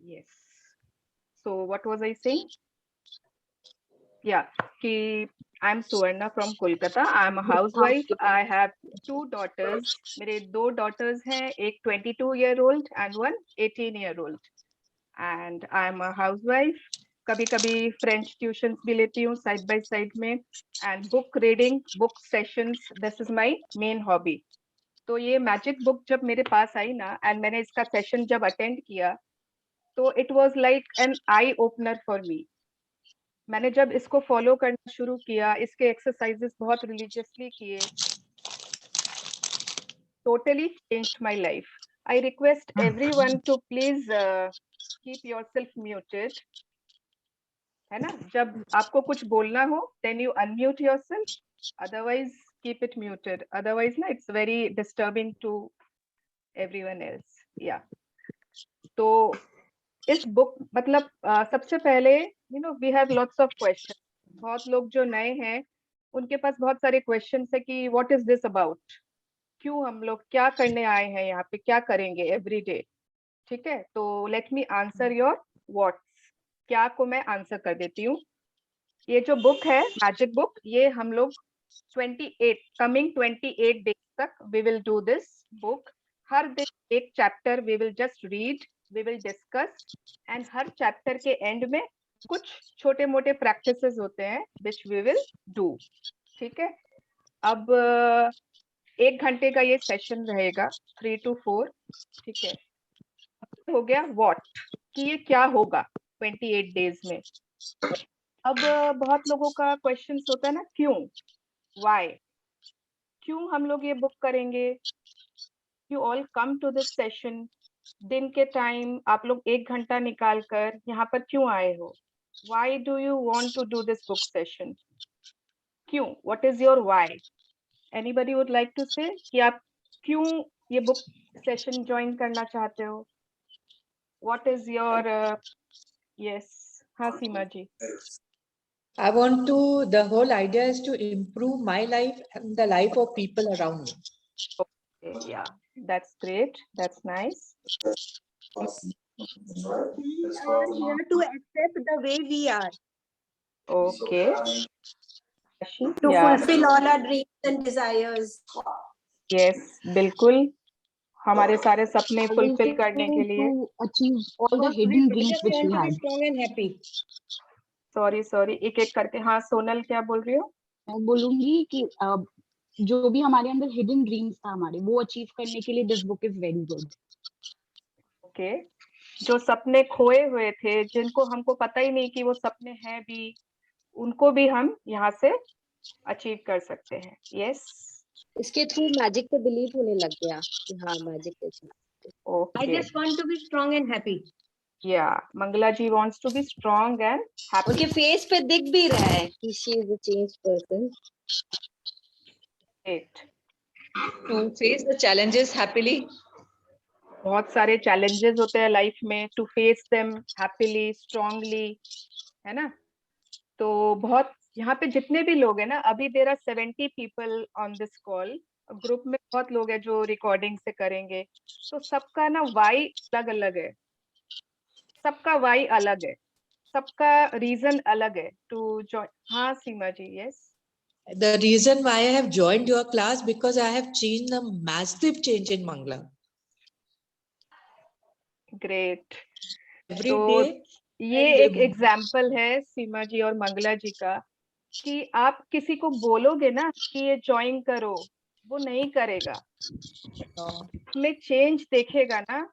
Yes. So what was I saying? Yeah, कि I'm Suvarna from Kolkata. I'm a housewife. I have two daughters. मेरे दो daughters हैं, एक 22-year-old and one 18-year-old. And I'm a housewife. कभी कभी French tuitions भी लेती हूँ side by side में. And book reading, book sessions, this is my main hobby. तो ये मैजिक बुक जब मेरे पास आई ना एंड मैंने इसका सेशन जब अटेंड किया तो it was like an eye opener for me. मैंने जब इसको फॉलो करना शुरू किया, इसके एक्सरसाइजेस बहुत रिलीजियसली किए, totally changed my life. I request everyone to please keep yourself muted. है ना, जब आपको कुछ बोलना हो then you unmute yourself, otherwise keep it muted, otherwise ना it's very disturbing to everyone else. Yeah. तो इस बुक मतलब सबसे पहले we have lots of question. बहुत लोग जो नए हैं उनके पास बहुत सारे क्वेश्चन है कि व्हाट इज दिस अबाउट, क्यों हम लोग क्या करने आए हैं यहाँ पे, क्या करेंगे एवरी डे. ठीक है, तो let me answer your what's. क्या को मैं आंसर कर देती हूँ. ये जो बुक है मैजिक बुक, ये हम लोग 28 डेज तक we will do this book. हर दिन एक chapter we will just read, we will discuss, and हर चैप्टर के एंड में कुछ छोटे मोटे प्रैक्टिसेस होते हैं विच वी विल डू. ठीक है, अब 1 घंटे का ये सेशन रहेगा 3 to 4. ठीक है, हो गया व्हाट, कि ये क्या होगा 28 डेज में. अब बहुत लोगों का क्वेश्चन होता है ना, क्यों, व्हाई, क्यों हम लोग ये बुक करेंगे, you all come to this session. दिन के टाइम आप लोग 1 घंटा निकाल कर यहाँ पर क्यों आए हो, why do you want to do this book session, क्यों, what is your why. Anybody would like to say कि आप क्यों ये बुक सेशन ज्वाइन करना चाहते हो, व्हाट इज योर. यस, हाँ सीमा जी. I want to, the whole idea is to improve my life and the life of people around me. Okay, yeah, that's great, that's nice. We are here to accept the way we are. Okay. To Yeah. fulfill all our dreams and desires. Yes, बिल्कुल. हमारे सारे सपने fulfil करने के लिए. To achieve all the hidden dreams which we had. Strong and happy. Sorry एक एक करके. हाँ सोनल, क्या बोल रही हो. मैं बोलूंगी कि जो भी हमारे अंदर हिडन ड्रीम्स था हमारे, वो अचीव करने के लिए this book is very good. Okay, जो सपने खोए हुए थे, जिनको हमको पता ही नहीं कि वो सपने हैं भी, उनको भी हम यहाँ से अचीव कर सकते हैं. यस, इसके थ्रू मैजिक पे बिलीव होने लग गया कि हाँ मैजिक है. Okay. I just want to be strong and happy. या मंगला जी wants to be strong and happy. उनके फेस पे दिख भी रहा है कि she is a changed person. Great. To face the challenges happily. बहुत सारे challenges होते हैं लाइफ में. To face them happily, strongly, है ना. तो बहुत यहाँ पे जितने भी लोग हैं ना, अभी there are 70 people on this call. Group में बहुत लोग हैं जो रिकॉर्डिंग से करेंगे. तो सबका ना वाई अलग अलग है, सबका वाई अलग है, सबका रीजन अलग है टू जॉइन. हाँ सीमा जी. Yes. The reason why I have joined your class because I have changed a massive change in Mangla. Great. Every तो day. ये एक एग्जाम्पल है सीमा जी और मंगला जी का, कि आप किसी को बोलोगे ना कि ये ज्वाइन करो, वो नहीं करेगा. में चेंज देखेगा ना,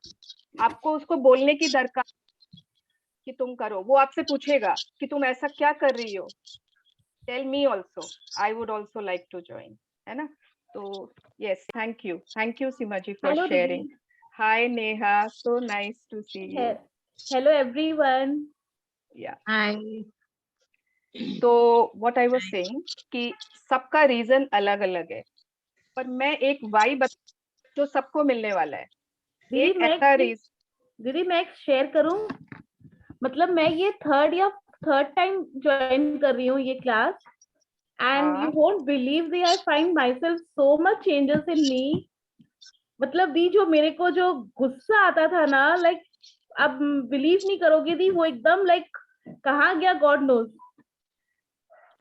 आपको उसको बोलने की दरकार कि तुम करो. वो आपसे पूछेगा कि तुम ऐसा क्या कर रही हो, tell me also, I would also like to join, है ना. तो yes, thank you Seema ji for Hello, sharing. Hi Neha, so nice to see you. Hello everyone. Yeah. Hi. तो व्हाट आई वाज सेइंग कि सबका रीजन अलग अलग है, पर मैं एक वाई बता जो सबको मिलने वाला है. एक ऐसा रीजन. दीदी मैं शेयर करूं, मतलब मैं ये थर्ड टाइम ज्वाइन कर रही हूँ ये class, and you won't believe दी I find myself so much changes in me. मतलब दी जो मेरे को जो गुस्सा आता था ना, लाइक आप बिलीव नहीं करोगे दी, वो एकदम लाइक कहाँ गया God knows.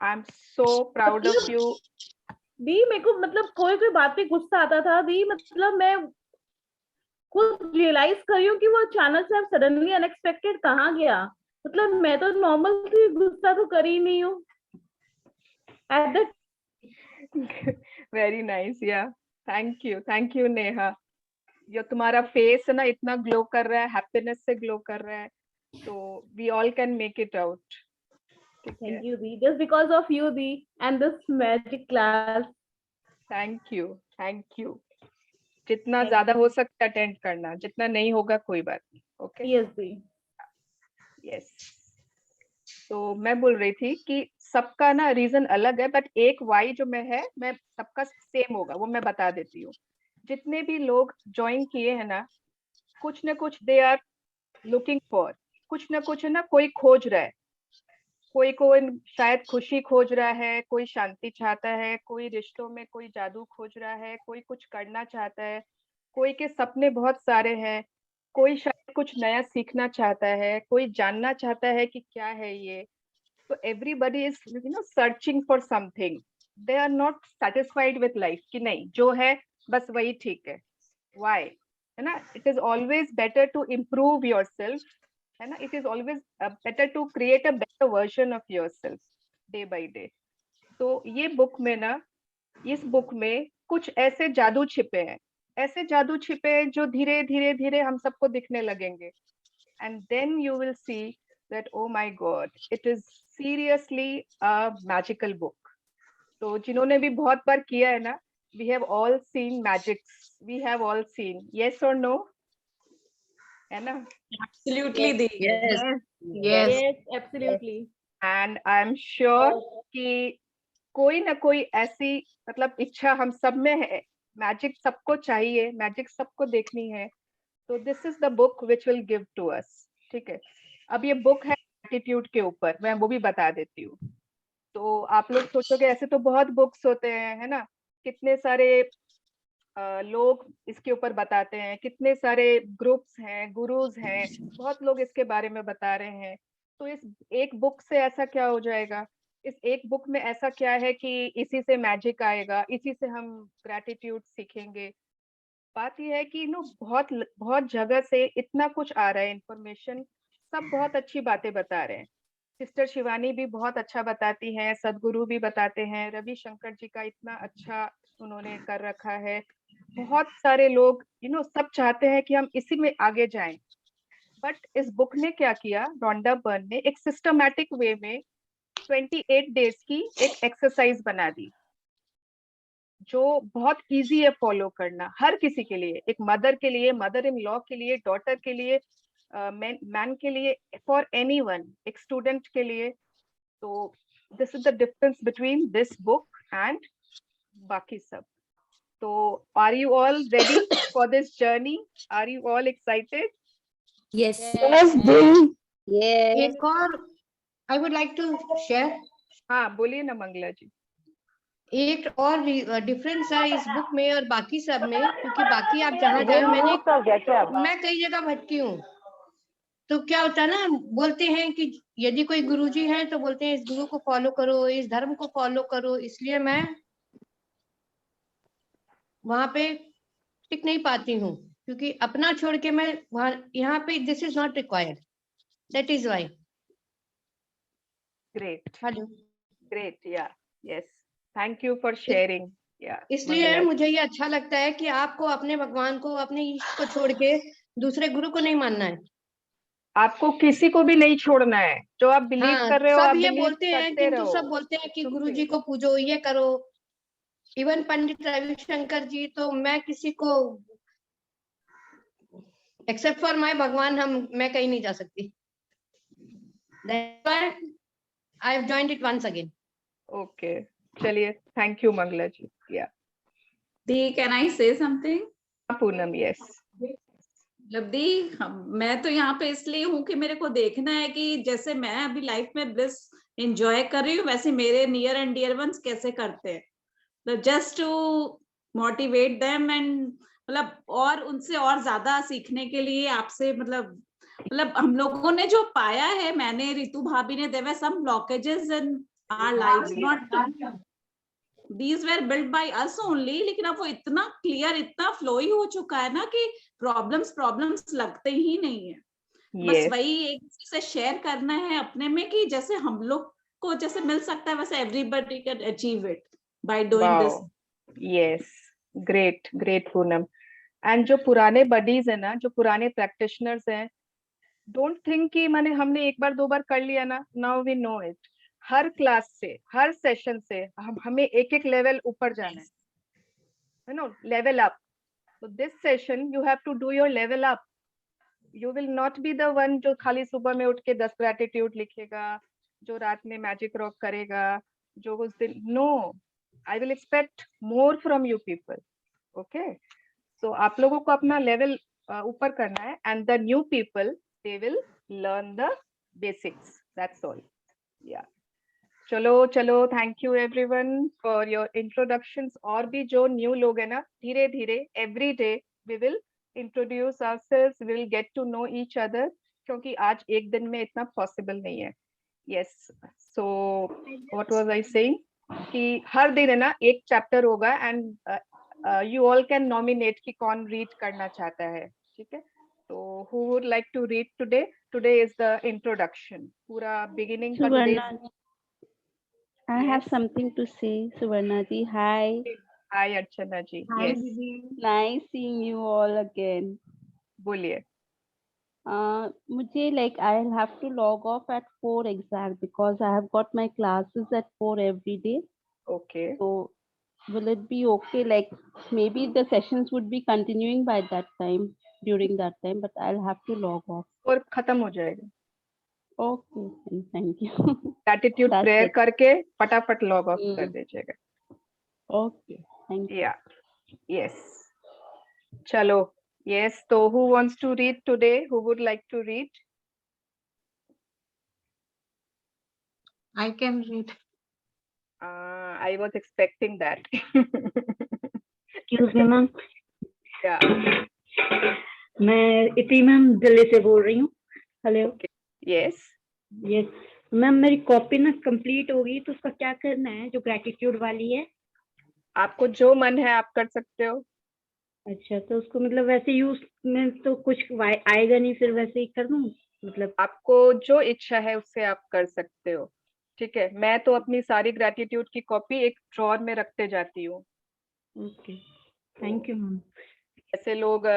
I am so proud of you. दी मेरे को मतलब कोई कोई बात पे गुस्सा आता था दी, मतलब मैं खुद रियलाइज कर रही हूँ कि वो अचानक से सडनली अनएक्सपेक्टेड कहाँ गया। मतलब मैं तो नॉर्मल थी, गुस्सा तो कर ही नहीं हूँ एट दैट। वेरी नाइस, या थैंक यू नेहा। जो तुम्हारा फेस है ना इतना ग्लो कर रहा है, हैप्पीनेस से ग्लो कर रहा है, तो we all can make it out. Thank you दी, जस्ट बिकॉज ऑफ यू दी and this magic class. Thank you. जितना ज्यादा हो सकता है अटेंड करना, जितना नहीं होगा कोई बात नहीं। ओके, यस दी। यस। तो मैं बोल रही थी कि सबका ना रीजन अलग है, बट एक वाई जो मैं सबका सेम होगा, वो मैं बता देती हूँ। जितने भी लोग ज्वाइन किए हैं ना, कुछ ना कुछ दे आर लुकिंग फॉर, कुछ ना कुछ है ना, कोई खोज रहा है। कोई शायद खुशी खोज रहा है, कोई शांति चाहता है, कोई रिश्तों में कोई जादू खोज रहा है, कोई कुछ करना चाहता है, कोई के सपने बहुत सारे हैं, कोई शायद कुछ नया सीखना चाहता है, कोई जानना चाहता है कि क्या है ये। तो everybody is searching for something. They are not satisfied with life कि नहीं जो है बस वही ठीक है। वाई, है ना? It is always better to improve your self, है ना? It is always better to create a better version of your self day by day. तो ये बुक में ना, इस बुक में कुछ ऐसे जादू छिपे हैं, ऐसे जादू छिपे हैं जो धीरे धीरे धीरे हम सबको दिखने लगेंगे। And then you will see that oh my God, it is seriously a magical book. तो जिन्होंने भी बहुत बार किया है ना, we have all seen magics, we have all seen, yes और नो, है ना? Absolutely, Di. Yes. Yes. Yes, absolutely. And I am sure कि कोई ना कोई ऐसी मतलब इच्छा हम सब में है, मैजिक सबको चाहिए, मैजिक सबको देखनी है। तो this is the book which will give to us. ठीक है, अब ये बुक है एटीट्यूड के ऊपर, मैं वो भी बता देती हूँ। तो आप लोग सोचोगे ऐसे तो बहुत बुक्स होते हैं, है ना? कितने सारे लोग इसके ऊपर बताते हैं, कितने सारे ग्रुप्स हैं, गुरुज हैं, बहुत लोग इसके बारे में बता रहे हैं। तो इस एक बुक से ऐसा क्या हो जाएगा? इस एक बुक में ऐसा क्या है कि इसी से मैजिक आएगा, इसी से हम ग्रैटिट्यूड सीखेंगे? बात यह है कि बहुत बहुत जगह से इतना कुछ आ रहा है इंफॉर्मेशन, सब बहुत अच्छी बातें बता रहे हैं। सिस्टर शिवानी भी बहुत अच्छा बताती हैं, सदगुरु भी बताते हैं, रवि शंकर जी का इतना अच्छा उन्होंने कर रखा है। बहुत सारे लोग सब चाहते हैं कि हम इसी में आगे जाएं। बट इस बुक ने क्या किया, रॉन्डा बर्न ने एक सिस्टमैटिक वे में 28 डेज की एक एक्सरसाइज बना दी, जो बहुत इजी है फॉलो करना हर किसी के लिए, एक मदर के लिए, मदर इन लॉ के लिए, डॉटर के लिए, मैन के लिए, फॉर एनीवन, एक स्टूडेंट के लिए। तो this is the difference between this book and बाकी सब। तो are you all ready for this journey? Are you all excited? Yes. Yes, दी. Yes. एक और I would like to share. हाँ, बोलिए ना मंगला जी। एक और डिफरेंस है इस बुक में और बाकी सब में, क्योंकि बाकी आप जहाँ जाए, मैं कई जगह भटकी हूँ। तो क्या होता है ना, बोलते हैं कि यदि कोई गुरुजी है तो बोलते हैं इस गुरु को फॉलो करो, इस धर्म को फॉलो करो, इसलिए मैं वहां पे टिक नहीं पाती हूँ, क्योंकि अपना छोड़ के मैं वहां, यहाँ पे this is not required, that is why. Great, hello, great, yeah yes, thank you for sharing. या इसलिए मुझे ये अच्छा लगता है कि आपको अपने भगवान को, अपने ईश्वर को छोड़ के दूसरे गुरु को नहीं मानना है। आपको किसी को भी नहीं छोड़ना है, जो आप बिलीव हाँ, कर रहे हो सब आप ये बिलीव बोलते हैं, करते किंतु रहो। सब बोलते हैं कि चुप गुरु रहो। जी को पूजो, ये करो। इवन पंडित रविशंकर जी, तो मैं किसी को एक्सेप्ट फॉर माय भगवान, मैं कहीं नहीं जा सकती। I have joined it once again. Okay, चलिए, thank you Mangala ji. Yeah Di, can I say something? Poonam, yes. मतलब दी, मैं तो यहाँ पे इसलिए हूँ कि मेरे को देखना है कि जैसे मैं अभी लाइफ में ब्लिस एंजॉय कर रही हूँ, वैसे मेरे नियर एंड डियर वंस कैसे करते हैं। तो just to motivate them and मतलब और उनसे और ज्यादा सीखने के लिए आपसे मतलब मतलब हम लोगों ने जो पाया है, मैंने, रितु भाभी ने, there were some blockages in our lives, not these were built by us only, लेकिन अब वो इतना क्लियर, इतना फ्लोई हो चुका है ना कि प्रॉब्लम्स लगते ही नहीं है। बस Yes. वही एक से शेयर करना है अपने में कि जैसे हम लोग को जैसे मिल सकता है वैसे everybody can achieve it by doing this. Yes, great Poonam. And जो पुराने बडीज है ना, जो पुराने प्रैक्टिशनर्स हैं, डोंट थिंक कि माने हमने एक बार दो बार कर लिया ना, नाउ वी नो इट। हर क्लास से, हर सेशन से हमें एक एक लेवल ऊपर जाना है no, level up. So this session you have to do your level up. You will not be the one जो खाली सुबह में उठ के 10 ग्रेटिट्यूड लिखेगा, जो रात में मैजिक रॉक करेगा, जो उस दिन, no, I will expect more from you people. Okay, so आप लोगों को अपना लेवल ऊपर करना है, and the new people they will learn the basics. That's all. Yeah. चलो, thank you everyone for your introductions. और भी जो न्यू लोग हैं ना, धीरे धीरे every day we will introduce ourselves, we will get to know each other, क्योंकि आज एक दिन में इतना पॉसिबल नहीं है। Yes, so what was I saying कि हर दिन है ना एक चैप्टर होगा, and you all can nominate कि कौन रीड करना चाहता है, ठीक है? तो who would like to read today? Today is the introduction, पूरा बिगिनिंग का today. I have Yes. something to say, Suvarna ji. Hi. Hi, Archana ji. Hi, Yes. Didi. Nice seeing you all again. बोलिए। मुझे like I'll have to log off at 4 exact because I have got my classes at 4 every day. Okay. So will it be okay? Like maybe the sessions would be continuing by that time, during that time, but I'll have to log off. और खत्म हो जाएगा। Okay, thank you. Gratitude That's prayer it. करके फटाफट log of कर दीजिएगा। Okay, thank you. Yeah. Yes. चलो। Yes. तो who wants to read today? Who would like to read? I can read. I was expecting that. Excuse me, ma'am. Yeah. मैं इति ma'am Delhi से बोल रही हूँ। हेलो। Yes. यस मैम, मेरी copy ना कंप्लीट होगी तो उसका क्या करना है, जो ग्रेटिट्यूड वाली है? आपको जो मन है आप कर सकते हो। अच्छा, तो उसको मतलब वैसे यूज में तो कुछ आएगा नहीं, फिर वैसे ही कर दूं? मतलब आपको जो इच्छा है उससे आप कर सकते हो, ठीक है? मैं तो अपनी सारी ग्रेटिट्यूड की कॉपी एक ड्रॉर में रखते जाती हूँ। Okay, thank you ma'am. ऐसे लोग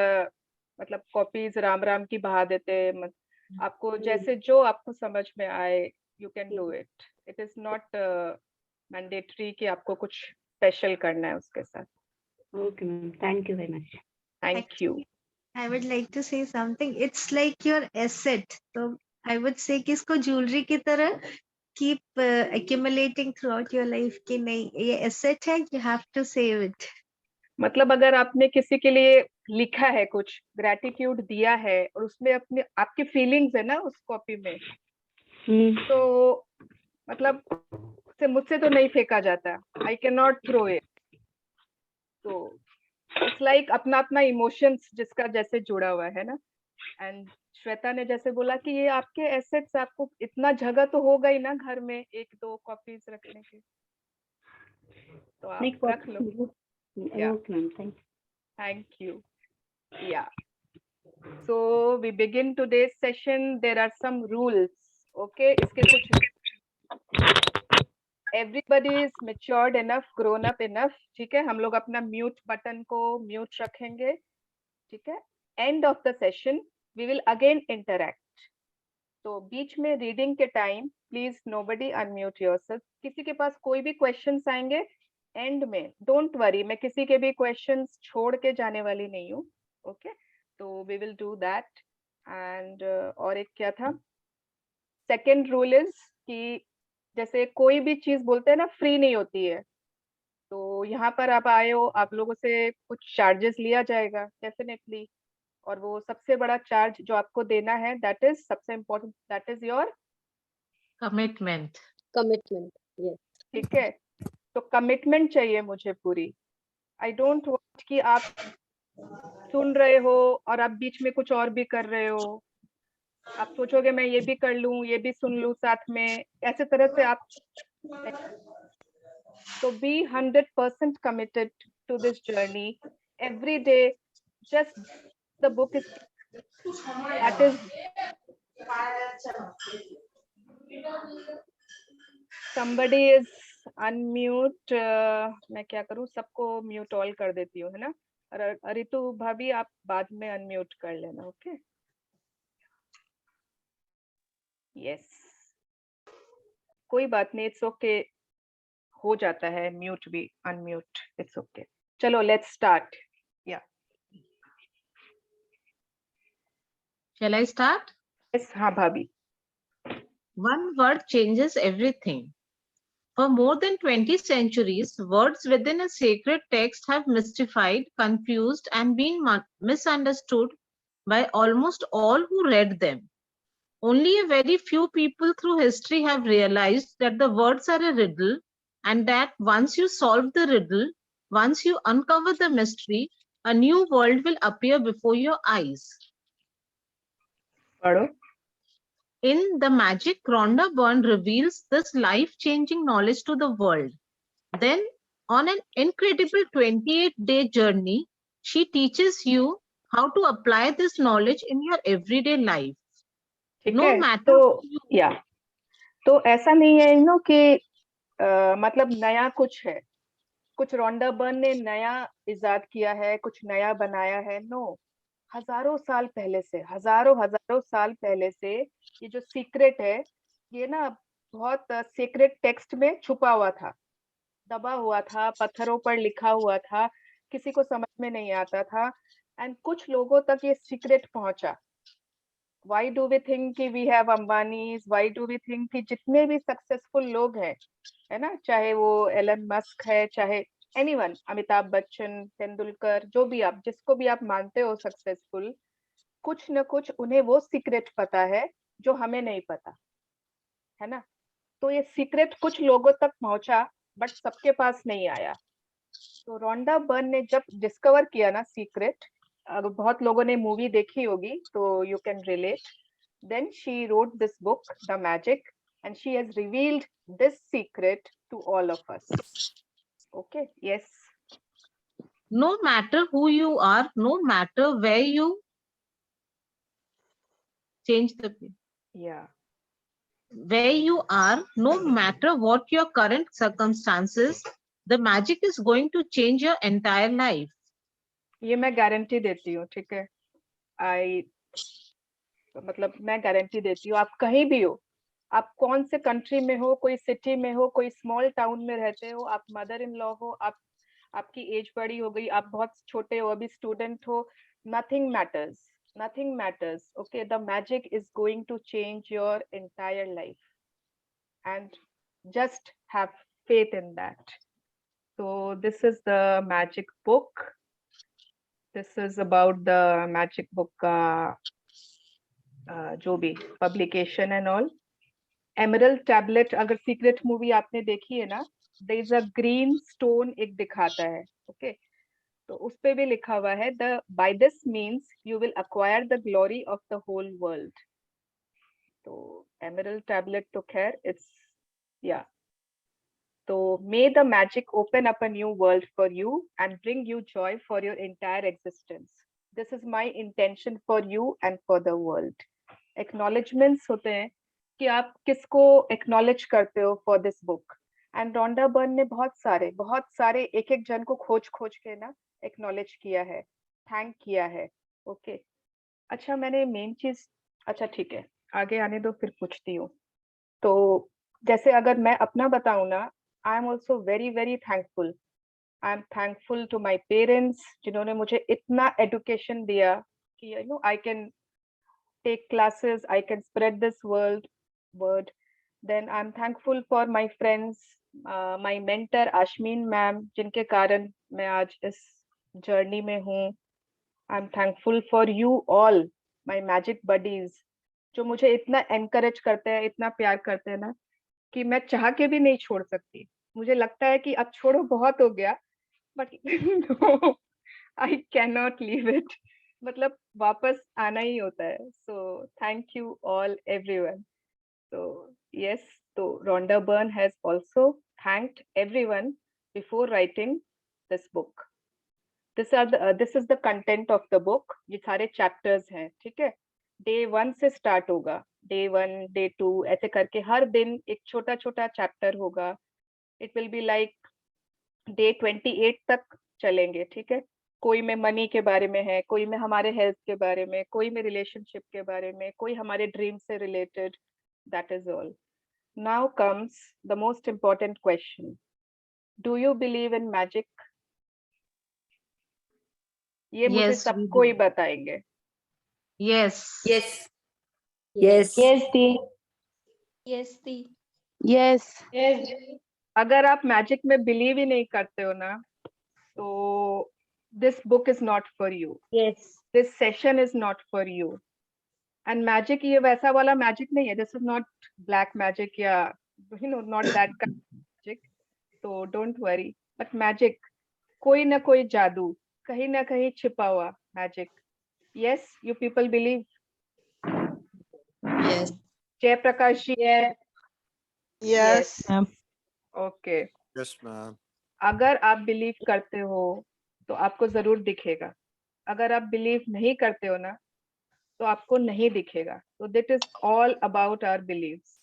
मतलब कॉपीज राम राम की बहा देते हैं। आपको जैसे जो आपको समझ में आए, you can do it. It is not mandatory कि आपको कुछ स्पेशल करना है उसके साथ। Okay ma'am, thank you very much. Thank you. I would like to say something. It's like your asset. So I would say कि इसको jewellery की तरह keep accumulating throughout your life कि नहीं, ये asset है, you have to save it. मतलब अगर आपने किसी के लिए लिखा है, कुछ ग्रेटिट्यूड दिया है, और उसमें अपने आपकी फीलिंग्स है ना उस कॉपी में, तो मतलब मुझसे तो नहीं फेंका जाता। I can not throw it. तो इट्स लाइक अपना अपना इमोशंस जिसका जैसे जुड़ा हुआ है ना। एंड श्वेता ने जैसे बोला कि ये आपके एसेट्स, आपको इतना जगह तो होगा ही ना घर में एक दो कॉपीज रखने की, तो आप रख लो। Okay, thank you. Yeah. So we begin today's session. There are some rules. Okay. इसके कुछ, everybody is matured enough, grown up enough. ठीक है, हम लोग अपना म्यूट बटन को म्यूट रखेंगे, ठीक है? End of the session we will again interact. तो बीच में रीडिंग के time please nobody unmute yourself. किसी के पास कोई भी क्वेश्चंस आएंगे एंड में, डोंट वरी, मैं किसी के भी क्वेश्चंस छोड़ के जाने वाली नहीं हूँ। ओके, तो we will do that. And और एक क्या था, सेकेंड रूल इज कि जैसे कोई भी चीज बोलते हैं ना, फ्री नहीं होती है। तो यहाँ पर आप आए हो, आप लोगों से कुछ चार्जेस लिया जाएगा डेफिनेटली, और वो सबसे बड़ा चार्ज जो आपको देना है, दैट इज सबसे important, that is your commitment. Yes, ठीक है? तो कमिटमेंट चाहिए मुझे पूरी। आई डोंट वांट कि आप सुन रहे हो और आप बीच में कुछ और भी कर रहे हो। आप सोचोगे मैं ये भी कर लूं, ये भी सुन लूं साथ में, ऐसे तरह से आप तो be 100% committed to this journey every day. Just the book is that is somebody is unmute. मैं क्या करूं, सबको म्यूट ऑल कर देती हूँ, है ना। रितु भाभी आप बाद में अनम्यूट कर लेना, ओके। यस, कोई बात नहीं, इट्स ओके, हो जाता है म्यूट भी, अनम्यूट, इट्स ओके। चलो लेट्स स्टार्ट। या Shall I start? यस, हाँ भाभी। One word changes everything. For more than 20 centuries, words within a sacred text have mystified, confused, and been misunderstood by almost all who read them. Only a very few people through history have realized that the words are a riddle, and that once you solve the riddle, once you uncover the mystery, a new world will appear before your eyes. पढ़ो। In The Magic, Rhonda Byrne reveals this life-changing knowledge to the world. Then, on an incredible 28-day journey, she teaches you how to apply this knowledge in your everyday life. No matter तो या तो ऐसा नहीं है no कि मतलब नया कुछ है, कुछ रोंडा बर्न ने नया इजाद किया है, कुछ नया बनाया है। नो, हजारों साल पहले से, हजारों साल पहले से ये जो सीक्रेट है, ये ना बहुत सीक्रेट टेक्स्ट में छुपा हुआ था, दबा हुआ था, पत्थरों पर लिखा हुआ था, किसी को समझ में नहीं आता था, एंड कुछ लोगों तक ये सीक्रेट पहुंचा। Why do we think कि we have Ambanis? Why do we think कि जितने भी सक्सेसफुल लोग हैं, है ना, चाहे वो एलन मस्क है, चाहे एनीवन, अमिताभ बच्चन, तेंदुलकर, जो भी आप, जिसको भी आप मानते हो सक्सेसफुल, कुछ न कुछ उन्हें वो सीक्रेट पता है जो हमें नहीं पता, है ना। तो ये सीक्रेट कुछ लोगों तक पहुंचा, बट सबके पास नहीं आया। तो रोंडा बर्न ने जब डिस्कवर किया ना सीक्रेट, अगर बहुत लोगों ने मूवी देखी होगी तो you can relate, then she wrote this book, The Magic, and she has revealed this secret to all of us. Okay, yes. No matter who you are, no matter where you change the Yeah. Where you are, no matter what your current circumstances, the magic is going to change your entire life. ये मैं guarantee देती हूँ, ठीक है। मतलब मैं guarantee देती हूँ, आप कहीं भी हो, आप कौन से कंट्री में हो, कोई सिटी में हो, कोई स्मॉल टाउन में रहते हो, आप मदर इन लॉ हो, आप आपकी एज बड़ी हो गई, आप बहुत छोटे हो, अभी स्टूडेंट हो, nothing matters, okay, the magic is going to change your entire life, and just have faith in that. So this is the magic book. This is about the magic book जो भी publication and all. Emerald tablet, अगर secret movie आपने देखी है ना, there is a green stone एक दिखाता है, okay, तो उस पे भी लिखा हुआ है, by this means you will acquire the glory of the whole world. तो Emerald tablet तो खैर it's yeah. So may the magic open up a new world for you and bring you joy for your entire existence. This is my intention for you and for the world. Acknowledgements होते हैं कि आप किसको acknowledge करते हो for this book. And Rhonda Byrne ने बहुत सारे एक जन को खोज के ना acknowledge किया है, thank किया है, okay. अच्छा, मैंने मेन चीज, अच्छा ठीक है, आगे आने दो, फिर पूछती हूँ। तो जैसे अगर मैं अपना बताऊं ना, I am also very very thankful. I am thankful to my parents जिन्होंने मुझे इतना education दिया कि you know I can take classes, I can spread this word. Then I'm thankful for my friends, my mentor Ashmin ma'am, जिनके कारण मैं आज इस journey में हूँ. I'm thankful for you all, my magic buddies, जो मुझे इतना encourage करते हैं, इतना प्यार करते हैं ना, कि मैं चाह के भी नहीं छोड़ सकती। मुझे लगता है कि अब छोड़ो, बहुत हो गया, but no, I cannot leave it. मतलब वापस आना ही होता है. So thank you all everyone. So yes, so Rhonda Byrne has also thanked everyone before writing this book. This is the content of the book. ये सारे chapters हैं, ठीक है? Day 1 से start होगा. Day 1, Day 2 ऐसे करके हर दिन एक छोटा छोटा chapter होगा. It will be like Day 28 तक चलेंगे, ठीक है? कोई में मनी के बारे में है, कोई में हमारे हेल्थ के बारे में, कोई में रिलेशनशिप के बारे में, कोई हमारे ड्रीम से related. That is all. Now comes the most important question. Do you believe in magic? ये मुझे Yes, we सबको ही do. बताएंगे. Yes. Yes. Yes. Yes, Dee. Yes, दी. Yes. अगर आप मैजिक में बिलीव ही नहीं करते हो ना, तो this book is not for you. Yes. This session is not for you. And magic ये वैसा वाला मैजिक नहीं है. This is not black magic या not that kind of magic. So don't worry. But magic, कोई ना कोई जादू, कहीं ना कहीं छिपा हुआ magic. Yes, you people believe. Yes. जय Prakash ji. Yes. Okay. Yes, ma'am. अगर आप बिलीव करते हो तो आपको जरूर दिखेगा. अगर आप बिलीव नहीं करते हो ना, तो आपको नहीं दिखेगा. तो that is all about our beliefs.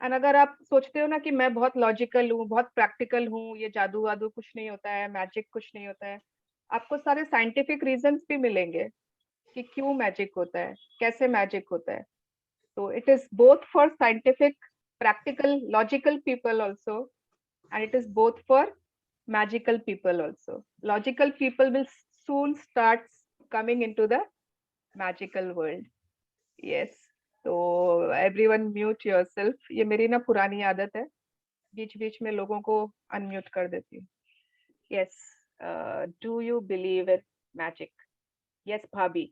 And अगर आप सोचते हो ना कि मैं बहुत लॉजिकल हूँ, बहुत प्रैक्टिकल हूँ, ये जादू वादू कुछ नहीं होता है, मैजिक कुछ नहीं होता है, आपको सारे साइंटिफिक रीजंस भी मिलेंगे कि क्यों मैजिक होता है, कैसे मैजिक होता है. तो it is both for scientific, practical, logical people also, and it is both for magical people also. Logical people will soon start coming into the magical world. Yes. So everyone mute yourself. ये मेरी ना पुरानी आदत है, बीच बीच में लोगों को unmute कर देती हूँ. Yes. Do you believe in magic? Yes, Bhabhi.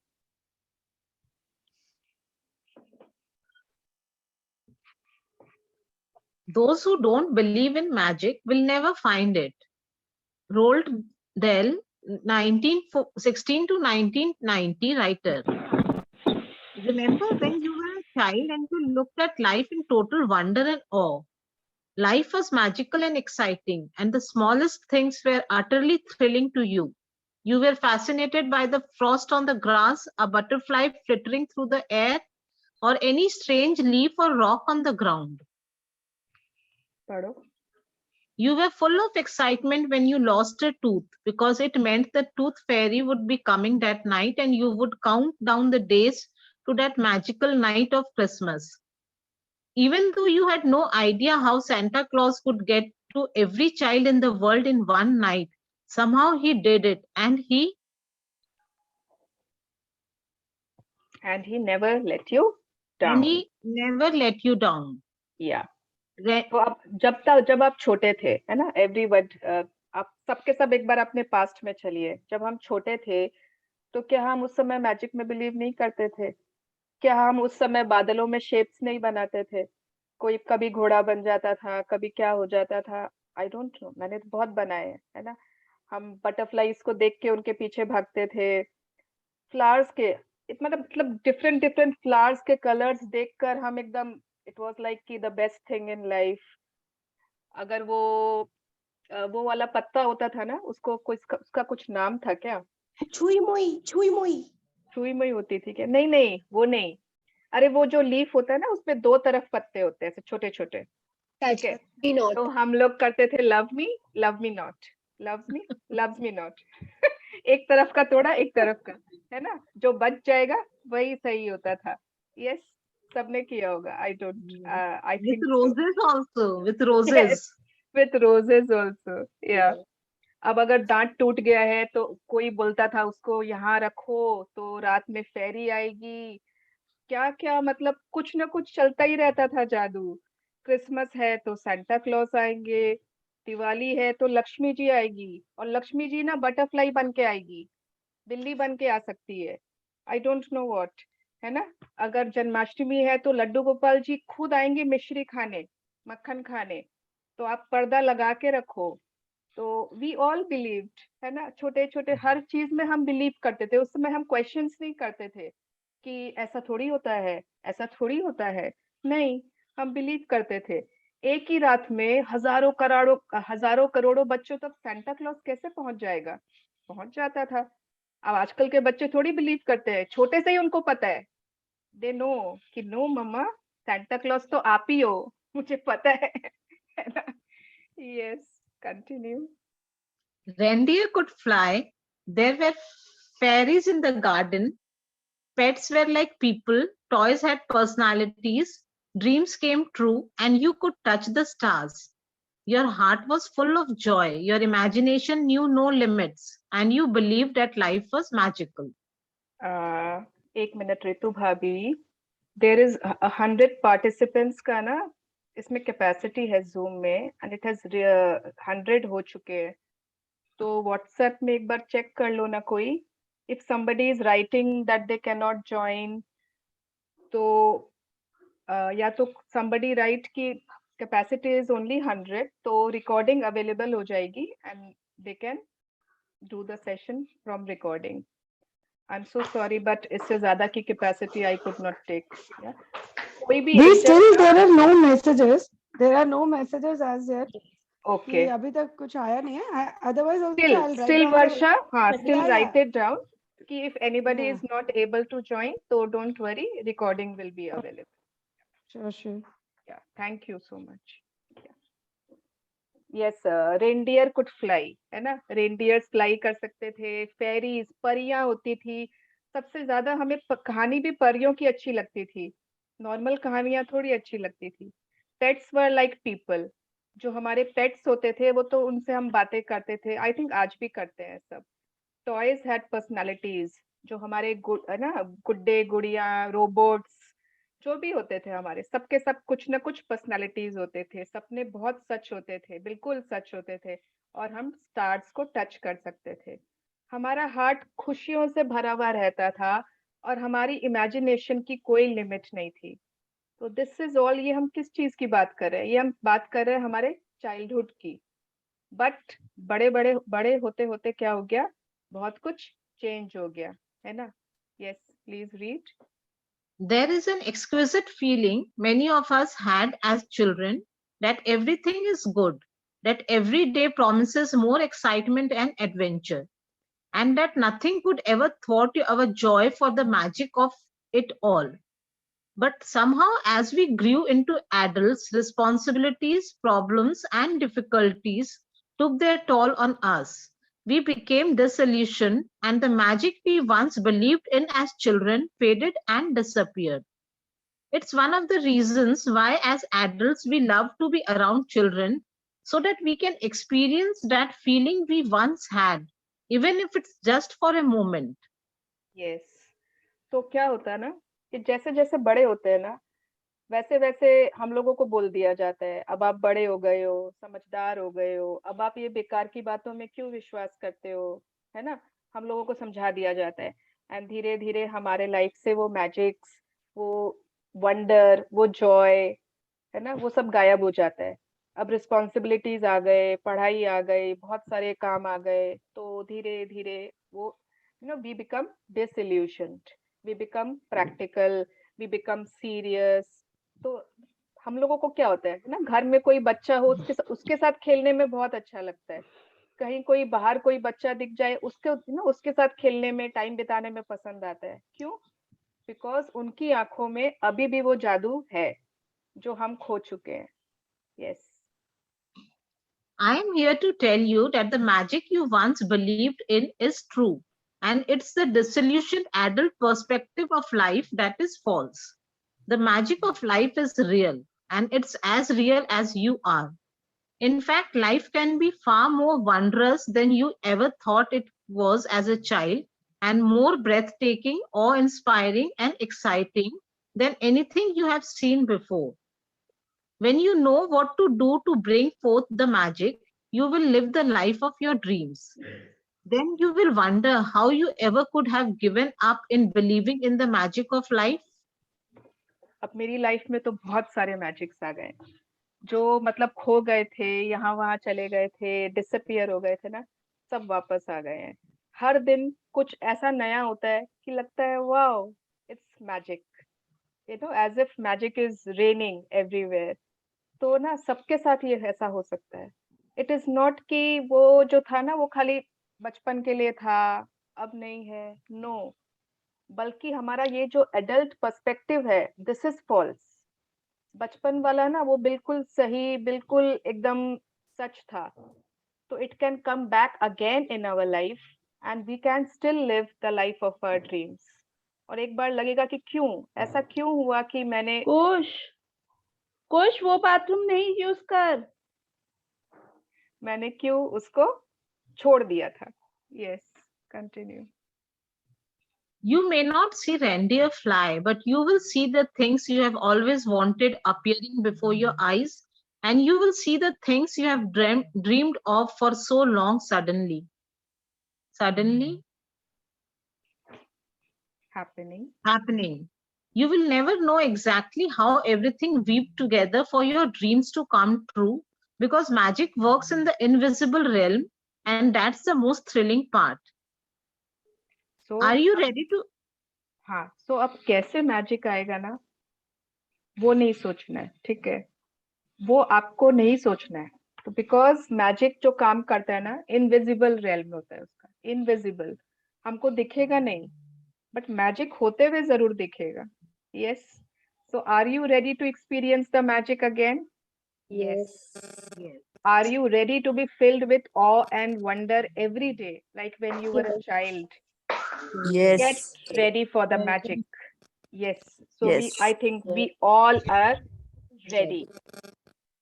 Those who don't believe in magic will never find it. Roald Dahl, 1916 to 1990 writer. Remember when you were a child and you looked at life in total wonder and awe? Life was magical and exciting, and the smallest things were utterly thrilling to you. You were fascinated by the frost on the grass, a butterfly flittering through the air, or any strange leaf or rock on the ground. पढ़ो. You were full of excitement when you lost a tooth because it meant the tooth fairy would be coming that night and you would count down the days to that magical night of Christmas. Even though you had no idea how Santa Claus could get to every child in the world in one night, somehow he did it, and he never let you down. And he never let you down. Yeah. तो आप जब आप छोटे थे, है ना, everyone, आप सबके सब एक बार अपने पास्ट में चलिए. जब हम छोटे थे तो क्या हम उस समय मैजिक में बिलीव नहीं करते थे? क्या हम उस समय बादलों में शेप्स नहीं बनाते थे? कोई कभी घोड़ा बन जाता था, कभी क्या हो जाता था, आई डोंट नो. मैंने तो बहुत बनाए हैं, है ना. हम बटरफ्लाईज को देख के उनके पीछे भागते थे. फ्लावर्स के मतलब डिफरेंट डिफरेंट फ्लावर्स के कलर्स देखकर हम एकदम, इट वाज लाइक कि the best thing in life. अगर वो वाला पत्ता होता था ना, उसको उसका कुछ नाम था क्या? छुई मोई होती थी क्या? नहीं, वो नहीं. अरे वो जो लीफ होता है ना, उसमें दो तरफ पत्ते होते हैं, ऐसे छोटे छोटे. ठीक है. तो हम लोग करते थे love me not, loves me not. एक तरफ का तोड़ा, एक तरफ का, है ना, जो बच जाएगा वही सही होता था. यस, सबने किया होगा. I don't, I think with roses also, with roses. with roses also. Yeah. अब अगर दांत टूट गया है तो कोई बोलता था उसको यहाँ रखो तो रात में फेरी आएगी. क्या क्या मतलब कुछ ना कुछ चलता ही रहता था जादू. क्रिसमस है तो सांता क्लॉज आएंगे, दिवाली है तो लक्ष्मी जी आएगी, और लक्ष्मी जी ना बटरफ्लाई बन के आएगी, बिल्ली बन के आ सकती है. आई डोंट नो व्हाट, है ना. अगर जन्माष्टमी है तो लड्डू गोपाल जी खुद आएंगे मिश्री खाने, मक्खन खाने. तो आप पर्दा लगा के रखो तो वी ऑल बिलीव्ड, है ना, छोटे छोटे हर चीज में हम बिलीव करते थे। उस समय हम क्वेश्चंस नहीं करते थे कि ऐसा थोड़ी होता है, ऐसा थोड़ी होता है, नहीं, हम बिलीव करते थे। एक ही रात में हजारों करोड़ों बच्चों तक सांता क्लॉज कैसे पहुंच जाएगा? पहुंच जाता था। अब आजकल के बच्चे थोड़ी बिलीव करते हैं, छोटे से ही उनको पता है, दे नो कि नो मम्मा, सांता क्लॉज तो आप ही हो, मुझे पता है ना? Yes, continue. Reindeer could fly. There were fairies in the garden. Pets were like people. Toys had personalities. Dreams came true, and you could touch the stars. Your heart was full of joy. Your imagination knew no limits, and you believed that life was magical. एक minute Ritu भाभी, there is 100 participants का ना इसमें capacity है zoom में, and it has 100 हो चुके हैं। तो व्हाट्सएप में एक बार चेक कर लो ना कोई, if somebody is writing that they cannot join, तो या तो somebody write कि capacity is only 100, तो recording available हो जाएगी and they can do the session from recording. I'm so sorry, but इससे ज़्यादा की capacity I could not take. Yeah. कोई भी there are no messages. There are no messages as yet. Okay. कि अभी तक कुछ आया नहीं है. Otherwise, also Still, I'll write still down Varsha, हाँ, the- still Yeah, write yeah. it down. कि if anybody Yeah. is not able to join, so don't worry, recording will be available. Sure, sure. Yeah, thank you so much. Yeah. Yes, reindeer could fly, है ना? Reindeers fly कर सकते थे, fairies, परियां होती थी। सबसे ज्यादा हमें कहानी भी परियों की अच्छी लगती थी, नॉर्मल कहानियां थोड़ी अच्छी लगती थी। Pets were like people, जो हमारे पेट्स होते थे वो तो उनसे हम बातें करते थे, आई थिंक आज भी करते हैं सब। टॉयज हैड पर्सनालिटीज, जो हमारे है ना, गुड्डे गुड़िया रोबोट्स जो भी होते थे हमारे, सबके सब कुछ ना कुछ पर्सनालिटीज होते थे, सपने बहुत सच होते थे, बिल्कुल सच होते थे, और हम स्टार्स को टच कर सकते थे। हमारा हार्ट खुशियों से भरा हुआ रहता था और हमारी इमेजिनेशन की कोई लिमिट नहीं थी। तो दिस इज ऑल, ये हम किस चीज की बात कर रहे हैं? ये हम बात कर रहे हैं हमारे चाइल्डहुड की। बट बड़े होते होते क्या हो गया? बहुत कुछ चेंज हो गया, है ना? Yes, please read. There is an exquisite feeling many of us had as children that everything is good, that every day promises more excitement and adventure, and that nothing could ever thwart our joy for the magic of it all. But somehow, as we grew into adults, responsibilities, problems, and difficulties took their toll on us. We became disillusioned, and the magic we once believed in as children faded and disappeared. It's one of the reasons why, as adults, we love to be around children so that we can experience that feeling we once had, even if it's just for a moment. Yes, तो क्या होता है ना कि जैसे जैसे बड़े होते हैं ना, वैसे वैसे हम लोगों को बोल दिया जाता है, अब आप बड़े हो गए हो, समझदार हो गए हो, अब आप ये बेकार की बातों में क्यों विश्वास करते हो, है ना? हम लोगों को समझा दिया जाता है, एंड धीरे धीरे हमारे लाइफ से वो मैजिक्स, वो वंडर, वो जॉय, है ना, वो सब गायब हो जाता है। अब रिस्पॉन्सिबिलिटीज आ गए, पढ़ाई आ गई, बहुत सारे काम आ गए, तो धीरे धीरे वो we become disillusioned, we become practical, we become serious. तो हम लोगों को क्या होता है ना, घर में कोई बच्चा हो, उसके साथ खेलने में बहुत अच्छा लगता है। कहीं कोई बाहर कोई बच्चा दिख जाए, उसके साथ खेलने में, टाइम बिताने में पसंद आता है। क्यों? बिकॉज उनकी आंखों में अभी भी वो जादू है जो हम खो चुके हैं। Yes. I am here to tell you that the magic you once believed in is true, and it's the disillusioned adult perspective of life that is false. The magic of life is real, and it's as real as you are. In fact, life can be far more wondrous than you ever thought it was as a child, and more breathtaking, awe-inspiring, and exciting than anything you have seen before. When you know what to do to bring forth the magic, you will live the life of your dreams. Then you will wonder how you ever could have given up in believing in the magic of life. अब मेरी life में तो बहुत सारे magics आ गए, जो मतलब खो गए थे, यहाँ वहां चले गए थे, डिसअपियर हो गए थे ना, सब वापस आ गए हैं। हर दिन कुछ ऐसा नया होता है कि लगता है wow, it's magic, you know, as if magic is raining everywhere. तो ना सबके साथ ये ऐसा हो सकता है। इट इज नॉट कि वो जो था ना वो खाली बचपन के लिए था, अब नहीं है, नो, बल्कि हमारा ये जो एडल्ट पर्सपेक्टिव है, दिस इज फॉल्स। बचपन वाला ना वो बिल्कुल सही, बिल्कुल एकदम सच था। तो it can come back again in our life and we can still live the life of our dreams. और एक बार लगेगा कि क्यों ऐसा क्यों हुआ कि मैंने कुश वो बाथरूम नहीं यूज कर, मैंने क्यों उसको छोड़ दिया था। Yes, continue. You may not see reindeer fly, but you will see the things you have always wanted appearing before your eyes, and you will see the things you have dreamed of for so long suddenly happening. You will never know exactly how everything weaved together for your dreams to come true, because magic works in the invisible realm, and that's the most thrilling part. So Are you ready to? हाँ, so अब कैसे magic आएगा ना, वो नहीं सोचना है, ठीक है, वो आपको नहीं सोचना है। तो बिकॉज मैजिक जो काम करता है ना, इनविजिबल रियल्म में होता है उसका, इनविजिबल, हमको दिखेगा नहीं, बट मैजिक होते हुए जरूर दिखेगा। Yes, so are you ready to experience the magic again? Yes. Are you ready to be filled with awe and wonder every day, like when you were a child? Yes. Get ready for the magic. Yes. So Yes. I think we all are ready.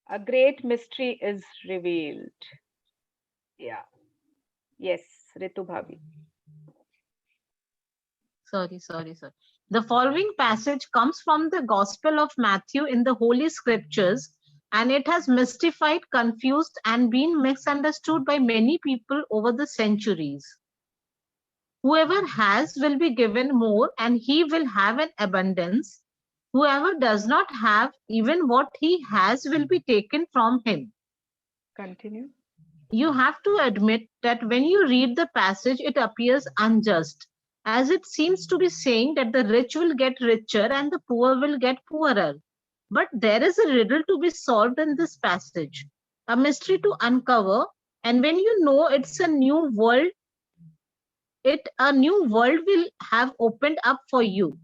A great mystery is revealed. Yeah. Yes, Ritu Bhabi. Sorry. The following passage comes from the Gospel of Matthew in the Holy Scriptures, and it has mystified, confused, and been misunderstood by many people over the centuries. Whoever has will be given more, and he will have an abundance. Whoever does not have, even what he has will be taken from him. Continue. You have to admit that when you read the passage, it appears unjust, as it seems to be saying that the rich will get richer and the poor will get poorer. But there is a riddle to be solved in this passage, a mystery to uncover, and when you know it's a new world, a new world will have opened up for you.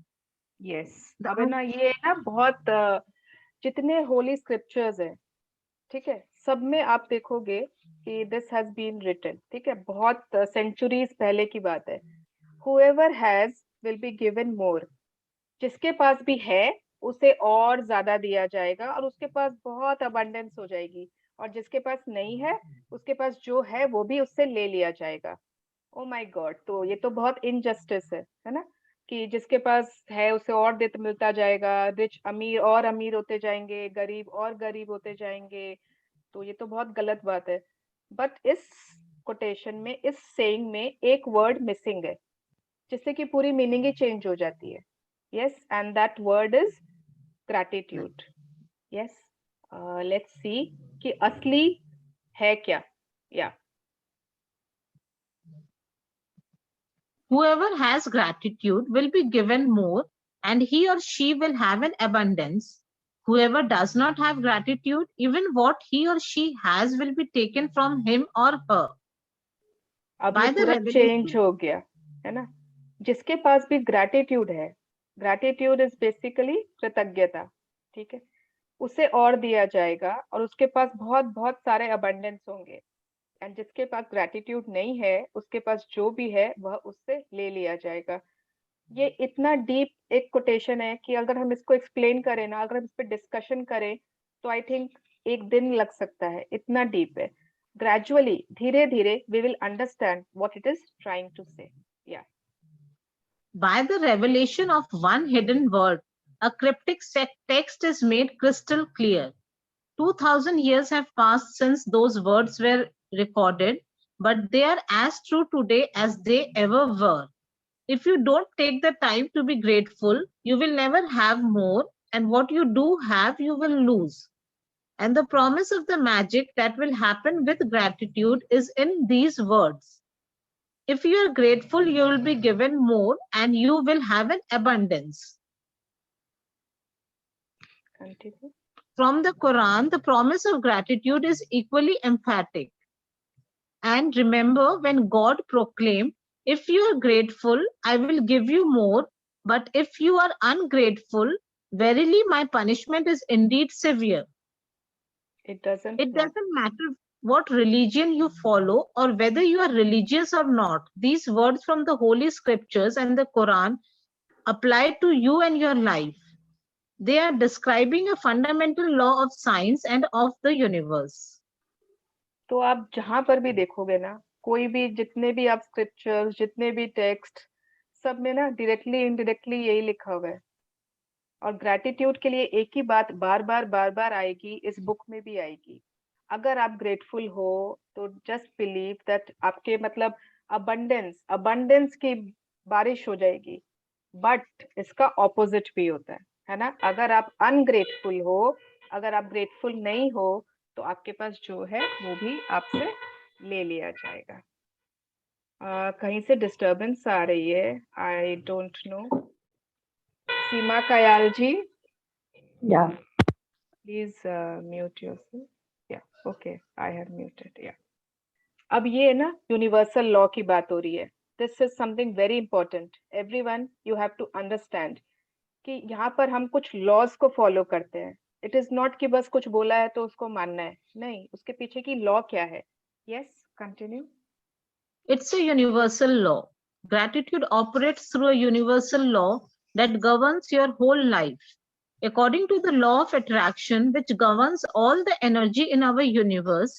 Yes. अब ना ये ना बहुत जितने Holi scriptures हैं, ठीक है, सब में आप देखोगे कि दिस हैज बीन रिटन, ठीक है, बहुत सेंचुरीज पहले की बात है। Whoever has will be given more. जिसके पास भी है उसे और ज्यादा दिया जाएगा और उसके पास बहुत अबंडेंस हो जाएगी, और जिसके पास नहीं है उसके पास जो है वो भी उससे ले लिया जाएगा। ओ माय गॉड, तो ये तो बहुत इनजस्टिस है ना, कि जिसके पास है उसे और देते मिलता जाएगा, रिच अमीर और अमीर होते जाएंगे, गरीब और गरीब होते जाएंगे। तो ये तो बहुत गलत बात है। बट इस कोटेशन में, इस सेइंग में एक वर्ड मिसिंग है, जिससे कि पूरी मीनिंग ही चेंज हो जाती है। Yes, and that word is gratitude. Yes, let's see कि असली है क्या। या Whoever has gratitude will be given more, and he or she will have an abundance. Whoever does not have gratitude, even what he or she has will be taken from him or her. अब ये पूरा change हो गया है ना। जिसके पास भी gratitude है, ग्रैटिट्यूड इज बेसिकली कृतज्ञता, ठीक है, उसे और दिया जाएगा और उसके पास बहुत बहुत सारे अबंडेंस होंगे। एंड जिसके पास ग्रैटिट्यूड नहीं है, उसके पास जो भी है वह उससे ले लिया जाएगा। ये इतना डीप एक कोटेशन है कि अगर हम इसको एक्सप्लेन करें ना, अगर हम इस पे डिस्कशन करें तो आई थिंक एक दिन लग सकता है, इतना डीप है। ग्रेजुअली, धीरे धीरे we will understand what it is trying to say. Yeah. By the revelation of one hidden word, a cryptic text is made crystal clear. 2000 years have passed since those words were recorded, but they are as true today as they ever were. If you don't take the time to be grateful, you will never have more, and what you do have, you will lose. And the promise of the magic that will happen with gratitude is in these words. If you are grateful, you will be given more and you will have an abundance. Continue. From the Quran, the promise of gratitude is equally emphatic. And remember when God proclaimed, if you are grateful, I will give you more. But if you are ungrateful, verily my punishment is indeed severe. It doesn't matter what religion you follow or whether you are religious or not. These words from the Holy Scriptures and the Quran apply to you and your life. They are describing a fundamental law of science and of the universe. तो आप जहां पर भी देखोगे ना, कोई भी, जितने भी आप स्क्रिप्चर्स, जितने भी टेक्स्ट, सब में ना डायरेक्टली इनडायरेक्टली यही लिखा हुआ है। और ग्रैटिट्यूड के लिए एक ही बात बार बार आएगी, इस बुक में भी आएगी। अगर आप ग्रेटफुल हो तो जस्ट बिलीव दैट आपके मतलब अबंडेंस की बारिश हो जाएगी। बट इसका ऑपोजिट भी होता है ना। अगर आप अनग्रेटफुल हो, अगर आप ग्रेटफुल नहीं हो, तो आपके पास जो है वो भी आपसे ले लिया जाएगा। कहीं से डिस्टरबेंस आ रही है, I don't know. Seema Kayal ji, Yeah. Please mute yourself. Yeah okay, I have muted. Yeah अब ये ना यूनिवर्सल लॉ की बात हो रही है। This is something very important. Everyone, you have to understand कि यहाँ पर हम कुछ लॉज को फॉलो करते हैं। इट इज नॉट कि बस कुछ बोला है तो उसको मानना है, नहीं, उसके पीछे की लॉ क्या है। Yes, continue. It's a universal law. Gratitude operates through a universal law that governs your whole life. According to the law of attraction, which governs all the energy in our universe,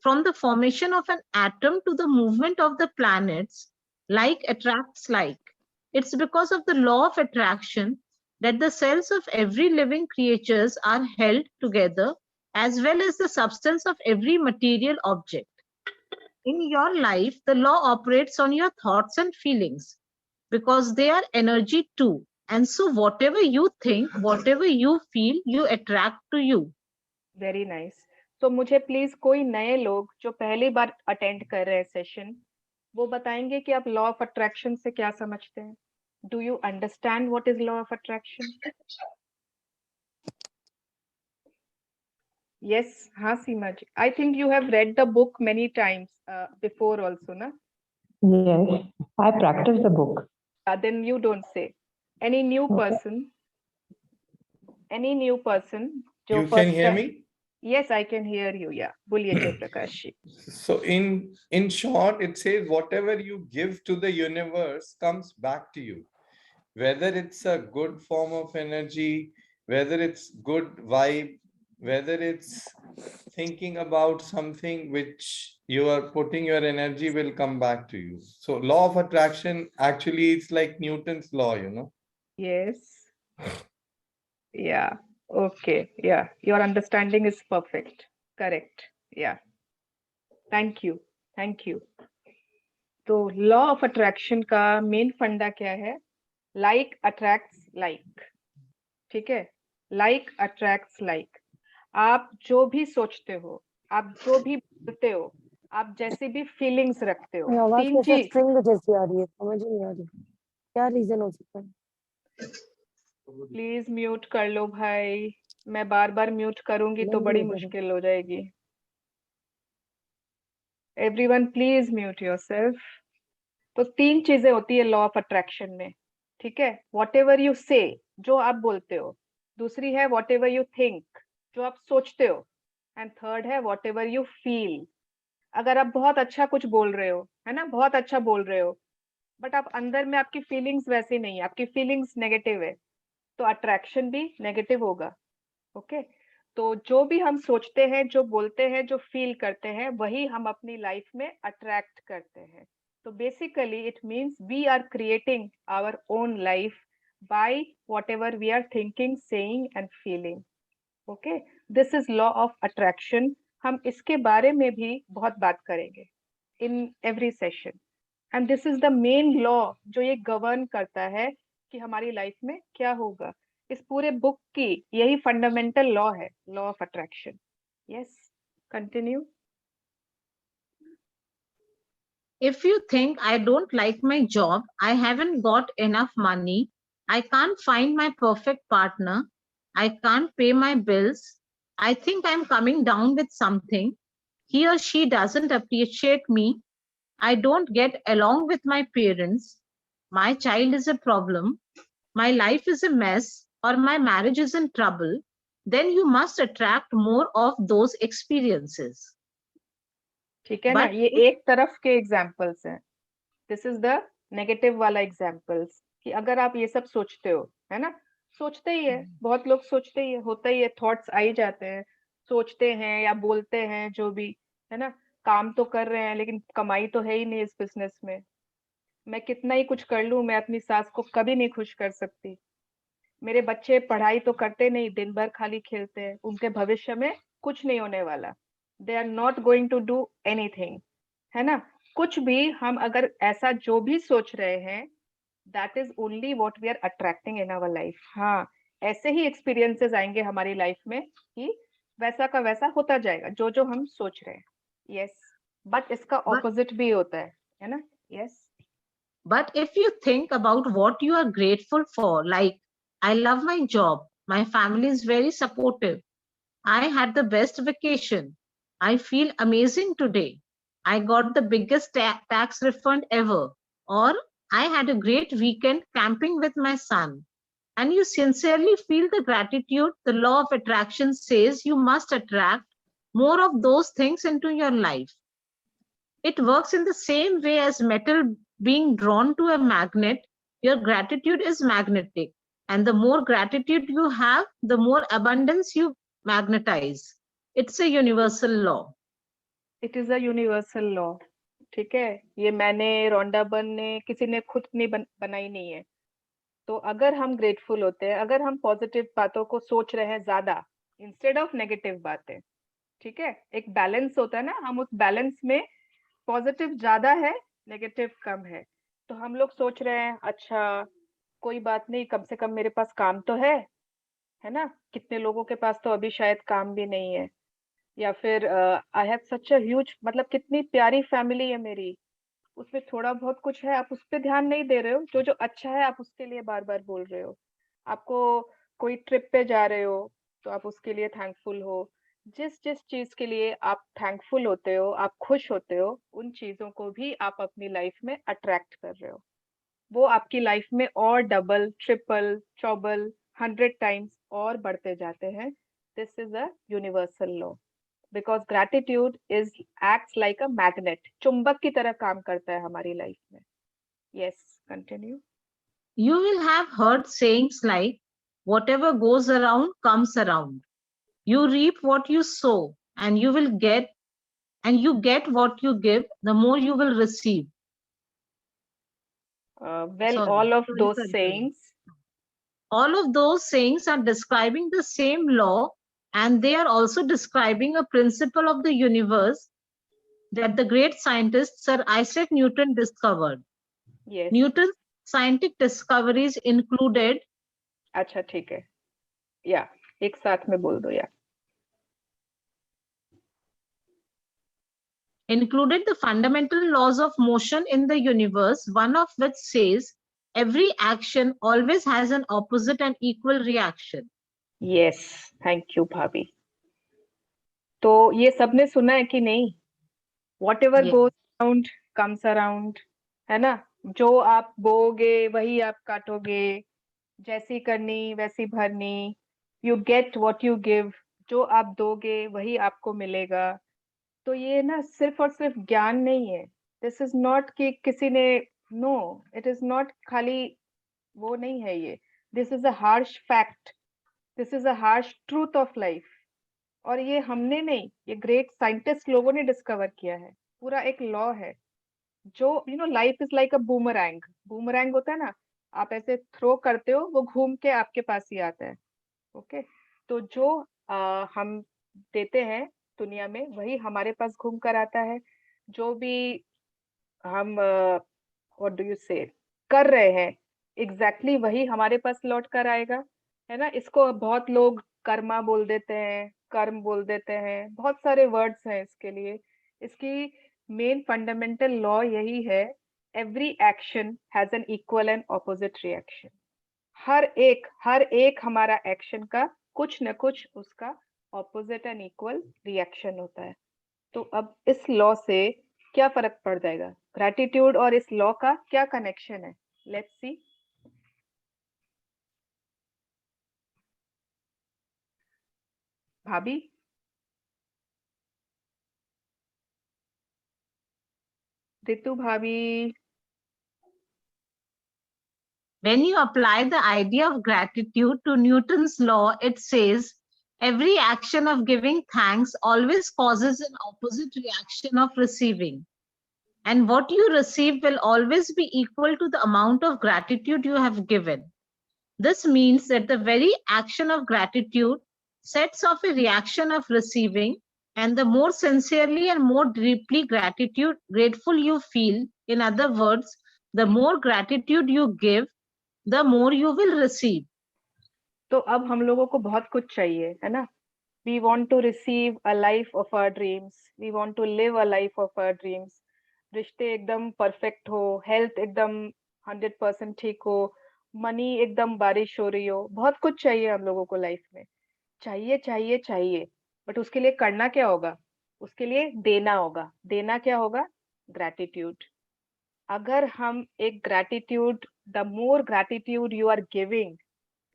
from the formation of an atom to the movement of the planets, like attracts like. It's because of the law of attraction that the cells of every living creatures are held together, as well as the substance of every material object. In your life, the law operates on your thoughts and feelings because they are energy too. And so whatever you think, whatever you feel, you attract to you. Very nice. तो मुझे please कोई नए लोग जो पहली बार attend कर रहे हैं सेशन, वो बताएंगे कि आप लॉ ऑफ अट्रैक्शन से क्या समझते हैं। Do you understand what is law of attraction? Yes, हाँ सीमा जी, I think you have read the book many times before also, na? Yes, I practice the book. Then you don't say. Any new person? Any new person? You can hear me? Yes, I can hear you. Yeah, बोलिए जयप्रकाश जी। So in short, it says whatever you give to the universe comes back to you, whether it's a good form of energy, whether it's good vibe, whether it's thinking about something which you are putting your energy will come back to you. So law of attraction, actually it's like Newton's law, you know. Yes. Yeah. Okay. Yeah. Your understanding is perfect. Correct. Yeah. Thank you. Thank you. तो law of attraction का main फंडा क्या है? Like attracts like. ठीक है, like attracts like. आप जो भी सोचते हो, आप जो भी बोलते हो, आप जैसी भी फीलिंग्स रखते हो, तीन चीज। स्ट्रिंग जैसी आ रही है, समझ नहीं आ रही क्या रीजन हो सकता है। प्लीज म्यूट कर लो भाई, मैं बार बार म्यूट करूंगी तो बड़ी मुश्किल हो जाएगी। Everyone please mute yourself. तो तीन चीजें होती है लॉ ऑफ अट्रैक्शन में, ठीक है। वॉट एवर यू से, जो आप बोलते हो। दूसरी है वॉट एवर यू थिंक, जो आप सोचते हो। एंड थर्ड है वॉट एवर यू फील। अगर आप बहुत अच्छा कुछ बोल रहे हो, है ना, बहुत अच्छा बोल रहे हो, बट आप अंदर में आपकी फीलिंग्स वैसी नहीं है, आपकी फीलिंग्स नेगेटिव है, तो अट्रैक्शन भी नेगेटिव होगा। ओके, तो जो भी हम सोचते हैं, जो बोलते हैं, जो फील करते हैं, वही हम अपनी लाइफ में अट्रैक्ट करते हैं। तो basically it means we are creating our own life by whatever we are thinking, saying and feeling. Okay, this is law of attraction. हम इसके बारे में भी बहुत बात करेंगे in every session. And this is the main law जो ये गवर्न करता है कि हमारी लाइफ में क्या होगा। इस पूरे बुक की यही फंडामेंटल लॉ है, law of attraction. Yes, continue. If you think I don't like my job, I haven't got enough money, I can't find my perfect partner, I can't pay my bills, I think I'm coming down with something, he or she doesn't appreciate me, I don't get along with my parents, my child is a problem, my life is a mess, or my marriage is in trouble, then you must attract more of those experiences. ठीक है ना, But ये एक तरफ के examples हैं. This is the negative वाला examples कि अगर आप ये सब सोचते हो, है ना, सोचते ही है, बहुत लोग सोचते ही है, होता ही है, थॉट्स आ ही जाते हैं, सोचते हैं या बोलते हैं जो भी, है ना, काम तो कर रहे हैं लेकिन कमाई तो है ही नहीं इस बिजनेस में. मैं कितना ही कुछ कर लूं, मैं अपनी सास को कभी नहीं खुश कर सकती. मेरे बच्चे पढ़ाई तो करते नहीं, दिन भर खाली खेलते हैं, उनके भविष्य में कुछ नहीं होने वाला. They are not going to do anything, है ना. कुछ भी हम अगर ऐसा जो भी सोच रहे हैं, that is only what we are attracting in our life. हाँ, ऐसे ही एक्सपीरियंसेस आएंगे हमारी लाइफ में कि वैसा का वैसा होता जाएगा जो जो हम सोच रहे हैं. यस, बट इसका ऑपोजिट भी होता है ना. Yes. But if you think about what you are grateful for, like, I love my job, my family is very supportive, I had the best vacation, I feel amazing today, I got the biggest tax refund ever, or I had a great weekend camping with my son, and you sincerely feel the gratitude, the law of attraction says you must attract more of those things into your life. It works in the same way as metal being drawn to a magnet. Your gratitude is magnetic. And the more gratitude you have, the more abundance you magnetize. It's a universal law. It is a universal law. ठीक है, ये मैंने, रोंडा Byrne ने, किसी ने खुद नहीं बनाई नहीं है. तो अगर हम ग्रेटफुल होते हैं, अगर हम पॉजिटिव बातों को सोच रहे हैं ज्यादा इंस्टेड ऑफ नेगेटिव बातें, ठीक है, एक बैलेंस होता है ना, हम उस बैलेंस में पॉजिटिव ज्यादा है, नेगेटिव कम है, तो हम लोग सोच रहे हैं अच्छा कोई बात नहीं, कम से कम मेरे पास काम तो है ना. कितने लोगों के पास तो अभी शायद काम भी नहीं है. या फिर I have such a huge, मतलब कितनी प्यारी फैमिली है मेरी, उसमें थोड़ा बहुत कुछ है, आप उस पर ध्यान नहीं दे रहे हो, जो जो अच्छा है आप उसके लिए बार बार बोल रहे हो. आपको कोई ट्रिप पे जा रहे हो तो आप उसके लिए थैंकफुल हो. जिस जिस चीज के लिए आप थैंकफुल होते हो, आप खुश होते हो, उन चीजों को भी आप अपनी लाइफ में अट्रैक्ट कर रहे हो. वो आपकी लाइफ में और डबल, ट्रिपल, चौबल, 100 टाइम्स और बढ़ते जाते हैं. This is a universal law. Because gratitude is acts like a magnet, चुंबक की तरह काम करता है हमारी लाइफ में. Yes, continue. You will have heard sayings like, whatever goes around comes around. You reap what you sow, and you get what you give, the more you will receive. All of those sayings are describing the same law, and they are also describing a principle of the universe that the great scientist Sir Isaac Newton discovered. Yes. Newton's scientific discoveries included. अच्छा ठीक है, या एक साथ में बोल दो या. Included the fundamental laws of motion in the universe, one of which says every action always has an opposite and equal reaction. Yes, thank you भाभी. तो ये सबने सुना है कि नहीं? Whatever goes around comes around, है ना. जो आप बोओगे वही आप काटोगे, जैसी करनी वैसी भरनी. You get what you give, जो आप दोगे वही आपको मिलेगा. तो ये ना सिर्फ और सिर्फ ज्ञान नहीं है. दिस इज नॉट कि किसी ने, नो, इट इज नॉट खाली वो नहीं है ये. This is a harsh fact, this is a harsh truth of life. और ये हमने नहीं, ये ग्रेट साइंटिस्ट लोगों ने डिस्कवर किया है. पूरा एक लॉ है जो, you know, life is like a boomerang. Boomerang होता है ना, आप ऐसे थ्रो करते हो, वो घूम के आपके पास ही आता है. ओके, तो जो हम देते हैं दुनिया में वही हमारे पास घूम कर आता है. जो भी हम व्हाट डू यू से कर रहे हैं, एग्जैक्टली वही हमारे पास लौट कर आएगा, है ना. इसको बहुत लोग कर्मा बोल देते हैं, कर्म बोल देते हैं, बहुत सारे वर्ड्स हैं इसके लिए। इसकी मेन फंडामेंटल लॉ यही है, every action has an equal and opposite reaction. हर एक हमारा एक्शन का कुछ न कुछ उसका ऑपोजिट एंड इक्वल रिएक्शन होता है। तो अब इस लॉ से क्या फर्क पड़ जाएगा, ग्रैटिट्यूड और इस लॉ का क्या कनेक्शन है, लेट्स सी। भाभी, रितु भाभी, When you apply the idea of gratitude to Newton's law, it says every action of giving thanks always causes an opposite reaction of receiving. And what you receive will always be equal to the amount of gratitude you have given. This means that the very action of gratitude sets off a reaction of receiving, and the more sincerely and more deeply grateful you feel, in other words, the more gratitude you give, the more you will receive. तो अब हम लोगों को बहुत कुछ चाहिए, है ना? We want to receive a life of our dreams. We want to live a life of our dreams. रिश्ते एकदम परफेक्ट हो, हेल्थ एकदम 100% ठीक हो, मनी एकदम बारिश हो रही हो, बहुत कुछ चाहिए हम लोगों को लाइफ में। चाहिए चाहिए चाहिए, बट उसके लिए करना क्या होगा? उसके लिए देना होगा। देना क्या होगा? ग्रैटिट्यूड। अगर हम एक gratitude, the more gratitude you are giving,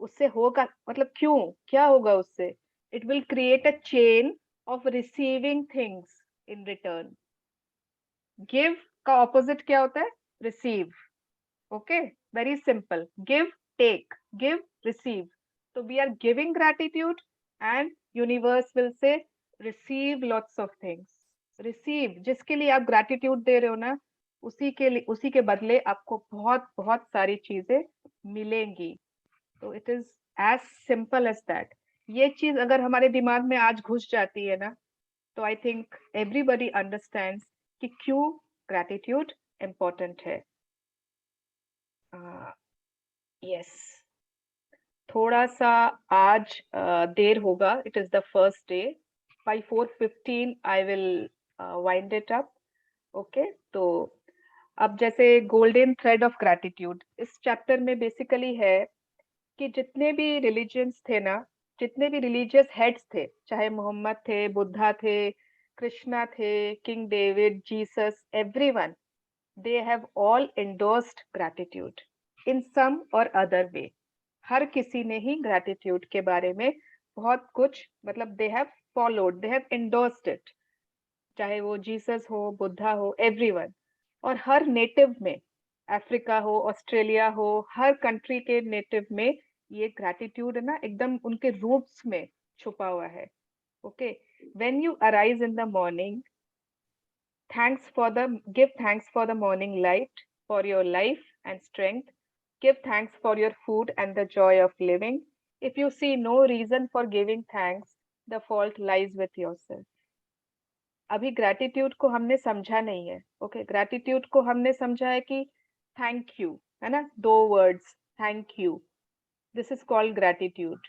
उससे होगा, मतलब क्यों, क्या होगा उससे? It will create a chain of receiving things in return. Give का ऑपोजिट क्या होता है? Receive. Okay, very simple, give take, give receive. तो we are giving gratitude and universe will say receive lots of things. Receive, जिसके लिए आप gratitude दे रहे हो ना, उसी के बदले आपको बहुत बहुत सारी चीजें मिलेंगी। तो it is as simple as that. ये चीज अगर हमारे दिमाग में आज घुस जाती है ना, तो आई थिंक एवरीबडी अंडरस्टैंड्स कि क्यों ग्रैटिट्यूड इम्पोर्टेंट है। यस, थोड़ा सा आज देर होगा, it is the first day. By 4:15 I will wind it up. Okay, तो अब जैसे गोल्डन थ्रेड ऑफ ग्रैटिट्यूड इस चैप्टर में बेसिकली है कि जितने भी रिलीजियंस थे ना, जितने भी रिलीजियस हेड्स थे, चाहे मोहम्मद थे, बुद्धा थे, कृष्णा थे, king David, Jesus, everyone, they have all endorsed gratitude in some or other way. हर किसी ने ही gratitude के बारे में बहुत कुछ, मतलब they have followed, they have endorsed it, चाहे वो जीसस हो, बुद्धा हो, everyone। और हर नेटिव में, अफ्रीका हो, ऑस्ट्रेलिया हो, हर कंट्री के नेटिव में ये ग्रैटिट्यूड है ना, एकदम उनके रूट्स में छुपा हुआ है। Okay, when you arise in the morning, give thanks for the morning light, for your life and strength. Give thanks for your food and the joy of living. If you see no reason for giving thanks, the fault lies with yourself. अभी gratitude को हमने समझा नहीं है। Okay, gratitude को हमने समझा है कि थैंक यू, है ना, 2 words, thank you, this is called gratitude.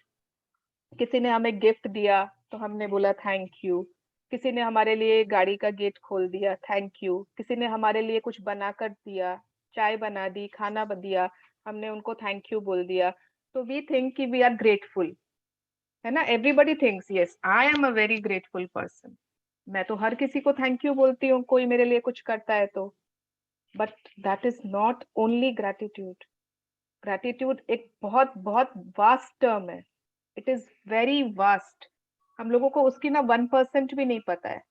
किसी ने हमें गिफ्ट दिया तो हमने बोला थैंक यू। किसी ने हमारे लिए गाड़ी का गेट खोल दिया, थैंक यू। किसी ने हमारे लिए कुछ बना कर दिया, चाय बना दी, खाना दिया, हमने उनको थैंक यू बोल दिया। तो वी थिंक कि वी आर ग्रेटफुल, है ना। Everybody thinks yes I am a very grateful person, मैं तो हर किसी को थैंक यू बोलती हूँ कोई मेरे लिए कुछ करता है तो। But that is not only gratitude. Gratitude एक बहुत बहुत वास्ट टर्म है, इट इज वेरी वास्ट। हम लोगों को उसकी ना 1% भी नहीं पता है।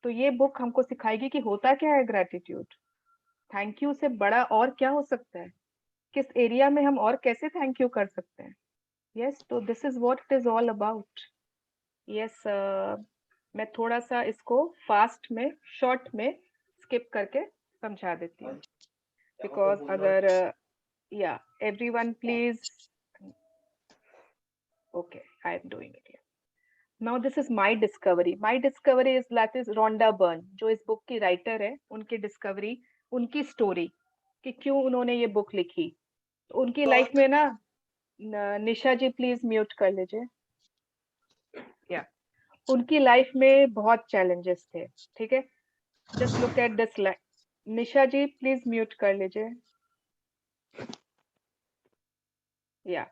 तो ये बुक हमको सिखाएगी कि होता क्या है ग्रैटिट्यूड। थैंक यू से बड़ा और क्या हो सकता है, किस एरिया में हम और कैसे थैंक यू कर सकते हैं। यस, तो this is what it is all about. Yes, मैं थोड़ा सा इसको फास्ट में, शॉर्ट में स्किप करके समझा देती हूँ, बिकॉज अगर या everyone please, okay, I am doing it. Now this is my discovery. My discovery is that is Rhonda Byrne, जो इस बुक की राइटर है, उनकी डिस्कवरी, उनकी स्टोरी कि क्यों उन्होंने ये बुक लिखी। तो उनकी लाइफ में ना, निशा जी प्लीज म्यूट कर लीजिए। उनकी लाइफ में बहुत चैलेंजेस थे, ठीक है। Just look at this life. Nisha ji please mute कर लीजिए। या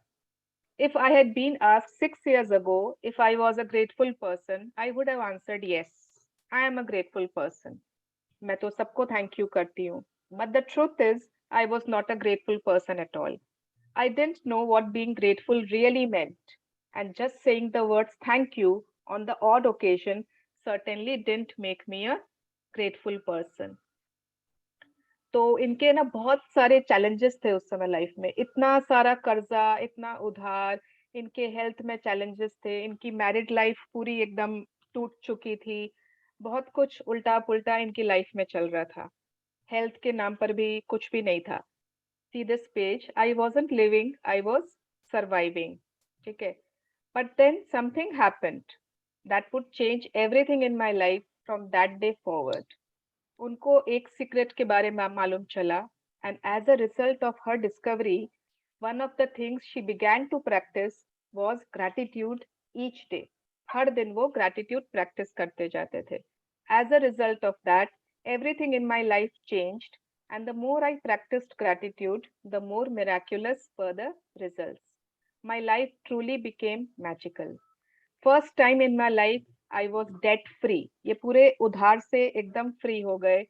If I had been asked 6 years ago if I was a grateful person, I would have answered yes. I am a grateful person. मैं तो सबको thank you करती हूँ. But the truth is, I was not a grateful person at all. I didn't know what being grateful really meant. And just saying the words thank you on the odd occasion certainly didn't make me a grateful person. तो इनके ना बहुत सारे challenges थे उस समय life में, इतना सारा कर्जा, इतना उधार, इनके हेल्थ में चैलेंजेस थे, इनकी मैरिड लाइफ पूरी एकदम टूट चुकी थी, बहुत कुछ उल्टा पुल्टा इनकी लाइफ में चल रहा था, हेल्थ के नाम पर भी कुछ भी नहीं था। See this page, I wasn't living, I was surviving, ठीक है। But then something happened that would change everything in my life from that day forward. उनको एक सीक्रेट के बारे में मालूम चला, and as a result of her discovery, one of the things she began to practice was gratitude each day. हर दिन वो gratitude practice करते जाते थे. As a result of that, everything in my life changed, and the more I practiced gratitude, the more miraculous were the results. My life truly became magical. First time in my life I was debt free. ये पूरे उधार से एकदम free हो गए.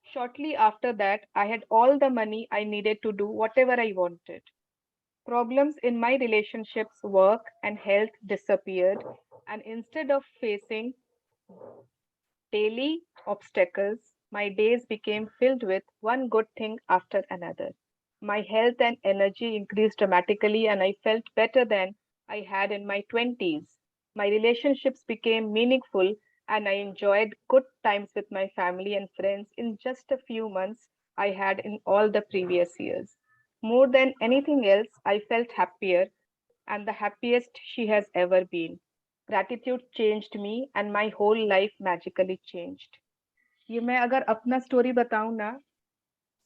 Shortly after that, I had all the money I needed to do whatever I wanted. Problems in my relationships, work, and health disappeared, and instead of facing daily obstacles, my days became filled with one good thing after another. My health and energy increased dramatically, and I felt better than I had in my 20s. My relationships became meaningful, and I enjoyed good times with my family and friends in just a few months I had in all the previous years. More than anything else, I felt happier and the happiest she has ever been. Gratitude changed me, and my whole life magically changed. ये मैं अगर अपना story बताऊं ना,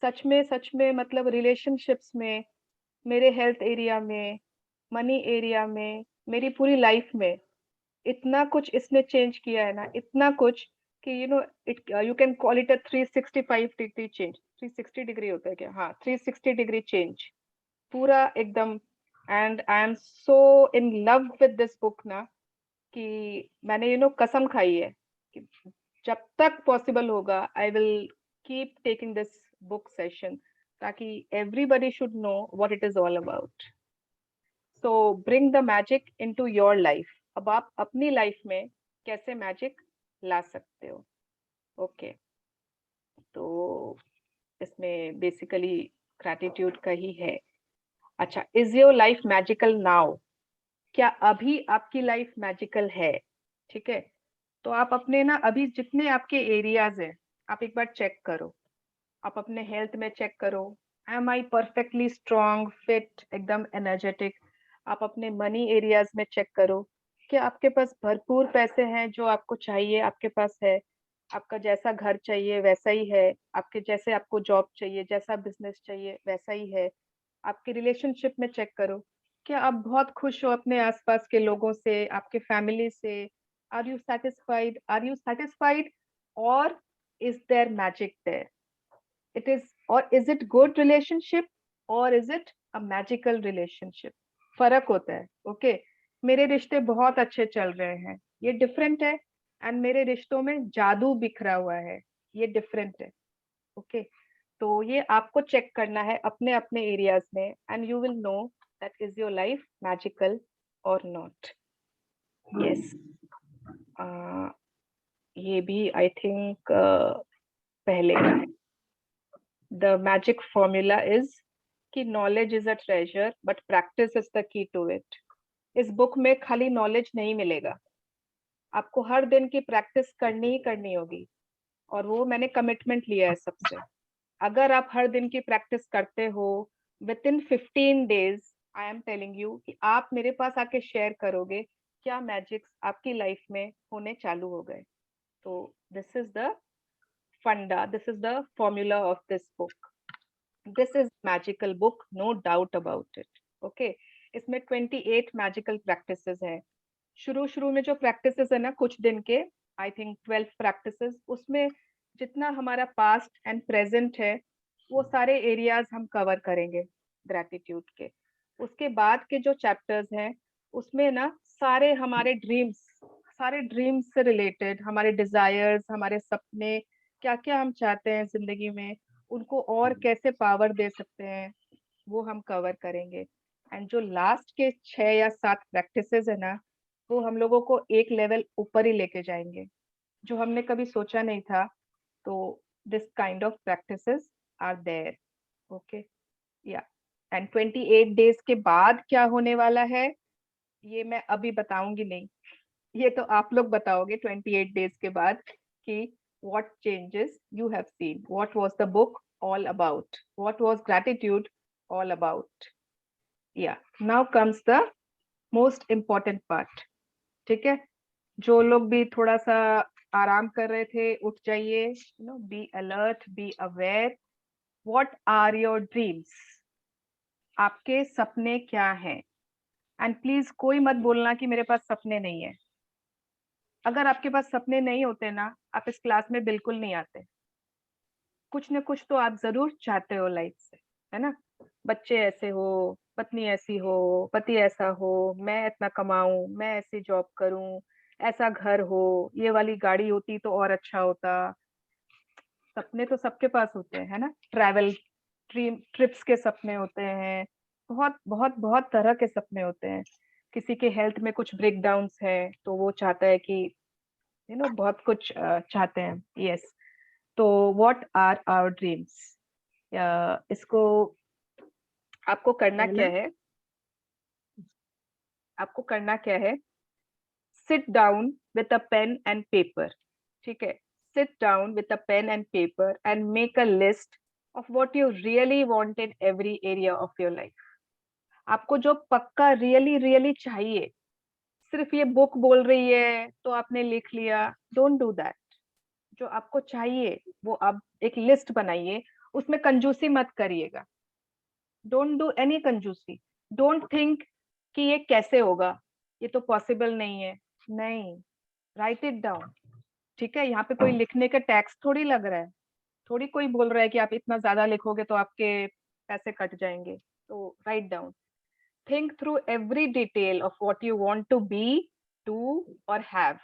सच में मतलब relationships में, मेरे हेल्थ एरिया में, मनी एरिया में, मेरी पूरी लाइफ में इतना कुछ इसने चेंज किया है ना, इतना कुछ कि you can call it a 365 degree change. 360 degree होता है क्या? हाँ, 360 डिग्री चेंज पूरा एकदम। And I am so in love with this book ना, कि मैंने कसम खाई है कि जब तक पॉसिबल होगा I will keep taking this book session, ताकि everybody should know what it is all about. So bring the magic into your life. अब आप अपनी लाइफ में कैसे मैजिक ला सकते हो। ओके, तो इसमें बेसिकली ग्रैटिट्यूड का ही है। अच्छा, is your life magical now? क्या अभी आपकी लाइफ मैजिकल है? ठीक है, तो आप अपने ना अभी जितने आपके एरियाज हैं आप एक बार चेक करो। आप अपने हेल्थ में चेक करो, एम आई परफेक्टली स्ट्रॉन्ग, फिट, एकदम एनर्जेटिक। आप अपने मनी एरियाज में चेक करो, क्या आपके पास भरपूर पैसे हैं जो आपको चाहिए आपके पास है, आपका जैसा घर चाहिए वैसा ही है, आपके जैसे आपको जॉब चाहिए, जैसा बिजनेस चाहिए वैसा ही है। आपके रिलेशनशिप में चेक करो, क्या आप बहुत खुश हो अपने आसपास के लोगों से, आपके फैमिली से? Are you satisfied? Are you satisfied, or is there magic there? It is, or is it good relationship, or is it a magical relationship? फर्क होता है। ओके, मेरे रिश्ते बहुत अच्छे चल रहे हैं, ये डिफरेंट है, एंड मेरे रिश्तों में जादू बिखरा हुआ है, ये डिफरेंट है। ओके, तो ये आपको चेक करना है अपने अपने एरियाज में, and you will know that is your life magical और नॉट। यस, ये भी आई थिंक पहले का है। द मैजिक फॉर्मूला इज कि knowledge is a treasure but practice is the key to it. इस बुक में खाली नॉलेज नहीं मिलेगा, आपको हर दिन की प्रैक्टिस करनी ही करनी होगी, और वो मैंने कमिटमेंट लिया है सबसे। अगर आप हर दिन की प्रैक्टिस करते हो, with in 15 days I am telling you कि आप मेरे पास आके शेयर करोगे क्या मैजिक्स आपकी लाइफ में होने चालू हो गए। तो this is the funda, this is the formula of this book. This is magical book, no doubt about it. Okay, इसमें 28 मैजिकल प्रैक्टिसेस हैं, शुरू में जो प्रैक्टिसेस है ना कुछ दिन के, आई थिंक 12 प्रैक्टिसेस, उसमें जितना हमारा पास्ट एंड प्रेजेंट है वो सारे एरियाज हम कवर करेंगे ग्रैटिट्यूड के। उसके बाद के जो चैप्टर्स हैं उसमें ना सारे हमारे ड्रीम्स से रिलेटेड, हमारे डिजायर्स, हमारे सपने, क्या क्या हम चाहते हैं जिंदगी में, उनको और कैसे पावर दे सकते हैं, वो हम कवर करेंगे। एंड जो लास्ट के 6 या 7 प्रैक्टिसेस है ना, वो हम लोगों को एक लेवल ऊपर ही लेके जाएंगे, जो हमने कभी सोचा नहीं था। तो this kind of practices are there, okay yeah. And 28 days के बाद क्या होने वाला है ये मैं अभी बताऊंगी नहीं, ये तो आप लोग बताओगे 28 डेज के बाद कि what changes you have seen, what was the book all about, what was gratitude all about. Yeah, now comes the most important part. ठीक है, जो लोग भी थोड़ा सा आराम कर रहे थे उठ जाइए, be alert, be aware. What are your dreams, आपके सपने क्या हैं? एंड प्लीज कोई मत बोलना कि मेरे पास सपने नहीं है। अगर आपके पास सपने नहीं होते ना, आप इस क्लास में बिल्कुल नहीं आते। कुछ न कुछ तो आप जरूर चाहते हो लाइफ से, है ना? बच्चे ऐसे हो, पत्नी ऐसी हो, पति ऐसा हो, मैं इतना कमाऊं, मैं ऐसी जॉब करूं, ऐसा घर हो, ये वाली गाड़ी होती तो और अच्छा होता। सपने तो सबके पास होते हैं, है ना? ट्रैवल, ट्रिप्स के सपने होते हैं, बहुत बहुत बहुत तरह के सपने होते हैं। किसी के हेल्थ में कुछ ब्रेकडाउन्स है तो वो चाहता है कि बहुत कुछ चाहते हैं। यस, तो व्हाट आर आवर ड्रीम्स, इसको आपको करना क्या है? आपको करना क्या है? Sit down with a pen and paper, ठीक है? Sit down with a pen and paper and make a list of what you really want in every area of your life. आपको जो पक्का रियली रियली चाहिए, सिर्फ ये book बोल रही है तो आपने लिख लिया, डोंट डू दैट। जो आपको चाहिए वो आप एक लिस्ट बनाइए, उसमें कंजूसी मत करिएगा। डोंट डू एनी कंजूसी। डोंट थिंक कि ये कैसे होगा, ये तो पॉसिबल नहीं है। नहीं, राइट इट डाउन, ठीक है? यहाँ पे कोई लिखने का टैक्स थोड़ी लग रहा है, थोड़ी कोई बोल रहा है कि आप इतना ज्यादा लिखोगे तो आपके पैसे कट जाएंगे। तो write down, think through every detail of what you want to be, do और हैव।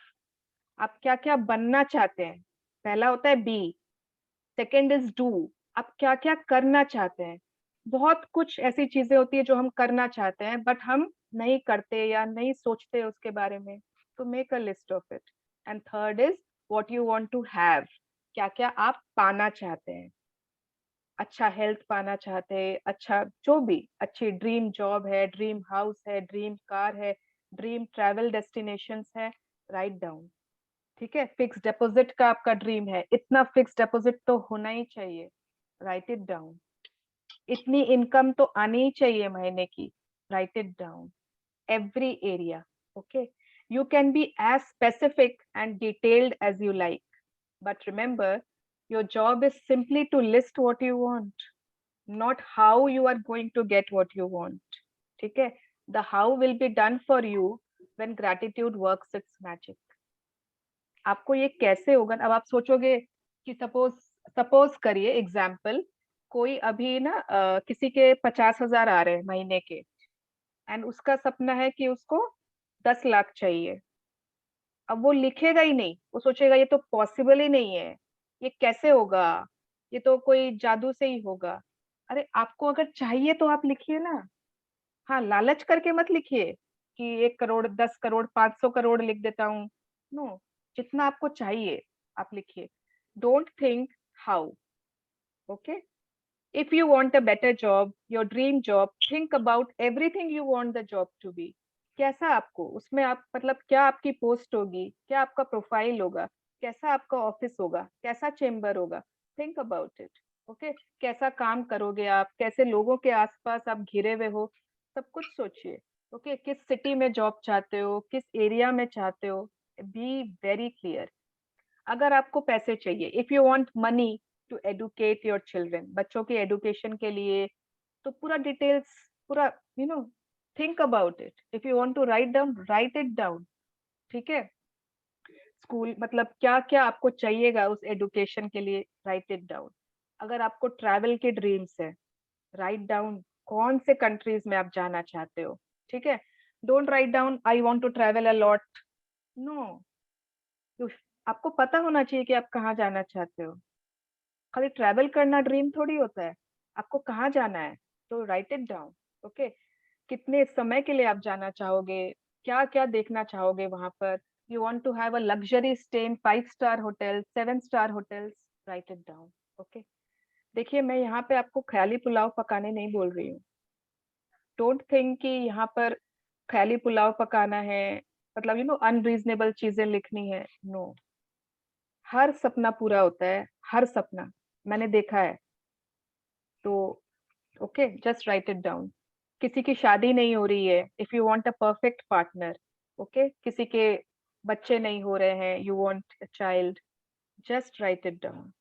आप क्या क्या बनना चाहते हैं? पहला होता है बी, सेकेंड इज डू। आप क्या क्या करना चाहते हैं? बहुत कुछ ऐसी चीजें होती है जो हम करना चाहते हैं बट हम नहीं करते या नहीं सोचते उसके बारे में, तो make a list of it. And third is what you want to have, क्या क्या आप पाना चाहते हैं? अच्छा हेल्थ पाना चाहते हैं, अच्छा जो भी, अच्छी ड्रीम जॉब है, ड्रीम हाउस है, ड्रीम कार है, ड्रीम ट्रैवल डेस्टिनेशंस है, राइट डाउन, ठीक है? फिक्स डिपॉजिट का आपका ड्रीम है, इतना फिक्स डिपॉजिट तो होना ही चाहिए, राइट इट डाउन। इतनी इनकम तो आनी ही चाहिए महीने की, right it down. Every area, okay? You can be as specific and detailed as you like, but remember, your job is simply to list what you want, not how you are going to get what you want, ठीक है? The how will be done for you when gratitude works its magic. आपको ये कैसे होगा? अब आप सोचोगे कि सपोज करिए एग्जाम्पल, कोई अभी ना किसी के 50,000 आ रहे हैं महीने के, एंड उसका सपना है कि उसको 10 लाख चाहिए। अब वो लिखेगा ही नहीं, वो सोचेगा ये तो पॉसिबल ही नहीं है, ये कैसे होगा, ये तो कोई जादू से ही होगा। अरे आपको अगर चाहिए तो आप लिखिए ना। हाँ, लालच करके मत लिखिए कि 1 करोड़, 10 करोड़, 500 करोड़ लिख देता हूँ। नो, जितना आपको चाहिए आप लिखिए। Don't think how, okay? If you want a better job, your dream job, think about everything you want the job to be. कैसा आपको उसमें, आप मतलब क्या आपकी पोस्ट होगी, क्या आपका प्रोफाइल होगा, कैसा आपका ऑफिस होगा, कैसा चेम्बर होगा, थिंक अबाउट इट, ओके? कैसा काम करोगे आप, कैसे लोगों के आसपास आप घिरे हुए हो, सब कुछ सोचिए, ओके? किस सिटी में जॉब चाहते हो, किस एरिया में चाहते हो, बी वेरी क्लियर। अगर आपको पैसे चाहिए, if you want money to educate your children, बच्चों की एडुकेशन के लिए, तो पूरा डिटेल्स, पूरा think about it. If you want to write down, write it down. ठीक है, स्कूल मतलब क्या क्या आपको चाहिएगा उस एडुकेशन के लिए, राइट इट डाउन। अगर आपको ट्रैवल के ड्रीम्स है, राइट डाउन कौन से कंट्रीज में आप जाना चाहते हो, ठीक है। Don't write down I want to travel a lot, no. आपको पता होना चाहिए कि आप कहाँ जाना चाहते हो। खाली ट्रैवल करना ड्रीम थोड़ी होता है, आपको कहाँ जाना है, तो राइट इट डाउन। ओके, कितने समय के लिए आप जाना चाहोगे, क्या क्या देखना चाहोगे वहां पर। You want to have a luxury stay in 5 star hotel, 7 star hotels, write it down. Okay, देखिए मैं यहाँ पे आपको ख्याली पुलाव पकाने नहीं बोल रही हूँ। डोंट थिंक कि यहाँ पर ख्याली पुलाव पकाना है, मतलब अनरीजनेबल चीजें लिखनी है, नो। हर सपना पूरा होता है, हर सपना, मैंने देखा है। तो okay, just right it down. किसी की शादी नहीं हो रही है, if you want a perfect partner, okay, किसी के बच्चे नहीं हो रहे हैं, you want a child, just right it down.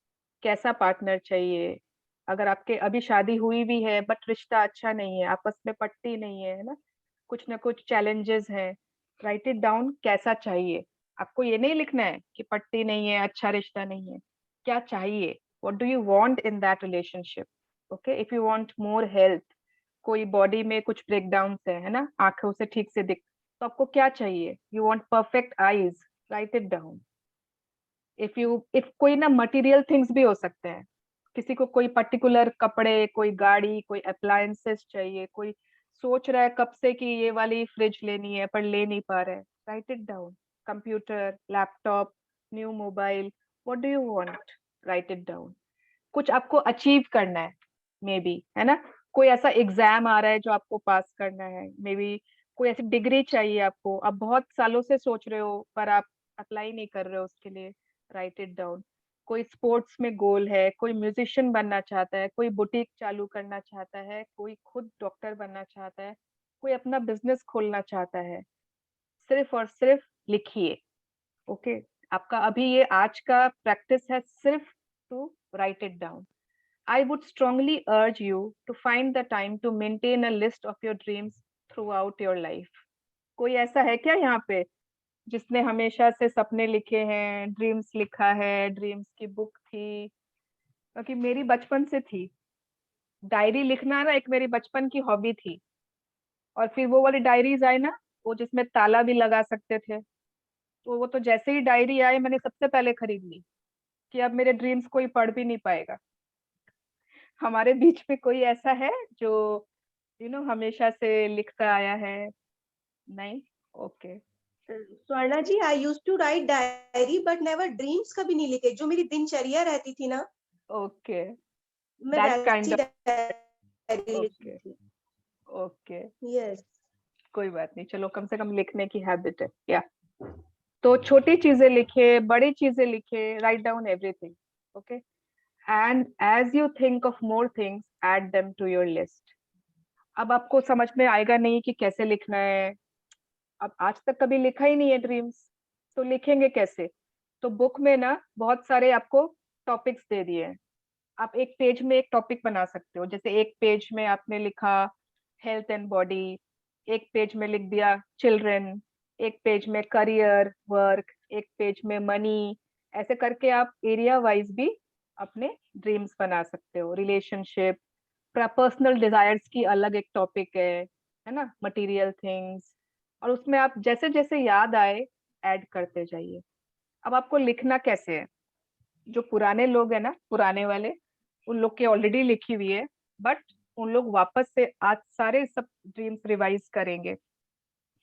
कैसा पार्टनर चाहिए, अगर आपके अभी शादी हुई भी है बट रिश्ता अच्छा नहीं है, आपस में पटती नहीं है ना, कुछ ना कुछ चैलेंजेस हैं, राइट इट डाउन। कैसा चाहिए, आपको ये नहीं लिखना है कि पटती नहीं है, अच्छा रिश्ता नहीं है, क्या चाहिए, what do you want in that relationship. Okay, if you want more health, कोई बॉडी में कुछ ब्रेकडाउन है ना, आंखों से ठीक से दिख, तो आपको क्या चाहिए, you want perfect eyes, right it down. If कोई ना मटेरियल थिंग्स भी हो सकते हैं, किसी को कोई पर्टिकुलर कपड़े, कोई गाड़ी, कोई अप्लायंसेस चाहिए, कोई सोच रहा है कब से कि ये वाली फ्रिज लेनी है पर ले नहीं पा रहा है, right it down. Computer, laptop, new mobile, what do you want, right it down. कुछ आपको अचीव करना है, मे बी, है ना, कोई ऐसा एग्जाम आ रहा है जो आपको पास करना है, मे बी कोई ऐसी डिग्री चाहिए आपको, आप बहुत सालों से सोच रहे हो पर आप अप्लाई नहीं कर रहे हो उसके लिए, राइट इट डाउन। कोई स्पोर्ट्स में गोल है, कोई म्यूजिशियन बनना चाहता है, कोई बुटीक चालू करना चाहता है, कोई खुद डॉक्टर बनना चाहता है, कोई अपना बिजनेस खोलना चाहता है, सिर्फ और सिर्फ लिखिए। ओके, आपका अभी ये आज का प्रैक्टिस है, सिर्फ to write it down. I would strongly urge you to find the time to maintain a list of your dreams throughout your life. कोई ऐसा है क्या यहाँ पे जिसने हमेशा से सपने लिखे हैं, ड्रीम्स लिखा है, ड्रीम्स की बुक थी, क्योंकि मेरी बचपन से थी डायरी लिखना ना, एक मेरी बचपन की हॉबी थी। और फिर वो वाली डायरीज आई ना, वो जिसमें ताला भी लगा सकते थे, तो वो तो जैसे ही डायरी आई मैंने सबसे पहले खरीद ली कि अब मेरे ड्रीम्स कोई पढ़ भी नहीं पाएगा। हमारे बीच में कोई ऐसा है जो हमेशा से लिखता आया है? नहीं, okay. Swarna ji, I use to write diary but never dreams, कभी नहीं लिखे। जो मेरी दिनचर्या रहती थी ना, ओके, मैं दैट काइंड ऑफ, डायरी लिखती थी। ओके, यस, कोई बात नहीं, चलो कम से कम लिखने की हैबिट है, या तो छोटी चीजें लिखे, बड़ी चीजें लिखे, write down everything, okay. And as you think of more things, add them to your list. अब आपको समझ में आएगा नहीं कि कैसे लिखना है, अब आज तक कभी लिखा ही नहीं है ड्रीम्स, तो लिखेंगे कैसे। तो बुक में ना बहुत सारे आपको टॉपिक्स दे दिए हैं, आप एक पेज में एक टॉपिक बना सकते हो। जैसे एक पेज में आपने लिखा हेल्थ एंड बॉडी, एक पेज में लिख दिया चिल्ड्रन, एक पेज में करियर वर्क, एक पेज में मनी, ऐसे करके आप एरिया वाइज भी अपने ड्रीम्स बना सकते हो। रिलेशनशिप, पर्सनल डिजायर्स की अलग एक टॉपिक है ना, मटेरियल थिंग्स, और उसमें आप जैसे जैसे याद आए ऐड करते जाइए। अब आपको लिखना कैसे है, जो पुराने लोग हैं ना, पुराने वाले, उन लोग की ऑलरेडी लिखी हुई है, बट उन लोग वापस से आज सारे सब ड्रीम्स रिवाइज करेंगे,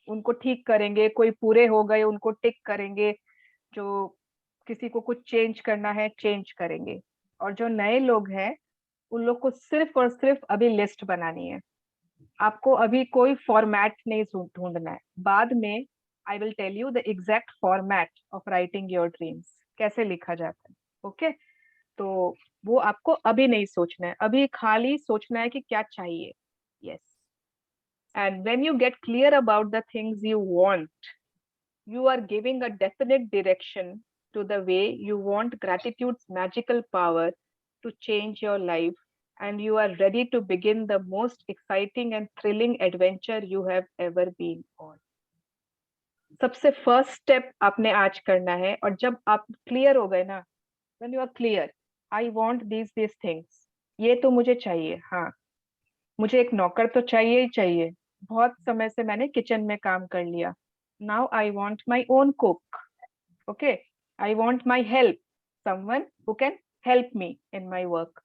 उनको ठीक करेंगे, कोई पूरे हो गए उनको टिक करेंगे, जो किसी को कुछ चेंज करना है चेंज करेंगे। और जो नए लोग हैं उन लोग को सिर्फ और सिर्फ अभी लिस्ट बनानी है, आपको अभी कोई फॉर्मेट नहीं ढूंढना है। बाद में I will tell you the exact format of writing your dreams, कैसे लिखा जाता है, ओके। तो वो आपको अभी नहीं सोचना है, अभी खाली सोचना है कि क्या चाहिए, yes. And when you get clear about the things you want, you are giving a definite direction to the way you want gratitude's magical power to change your life, and you are ready to begin the most exciting and thrilling adventure you have ever been on. सबसे first step आपने आज करना है, और जब आप clear हो गए ना, when you are clear, I want these things, ये तो मुझे चाहिए, हाँ मुझे एक नौकर तो चाहिए ही चाहिए, बहुत समय से मैंने किचन में काम कर लिया, now I want my own cook, okay, I want my help, someone who can help me in my work.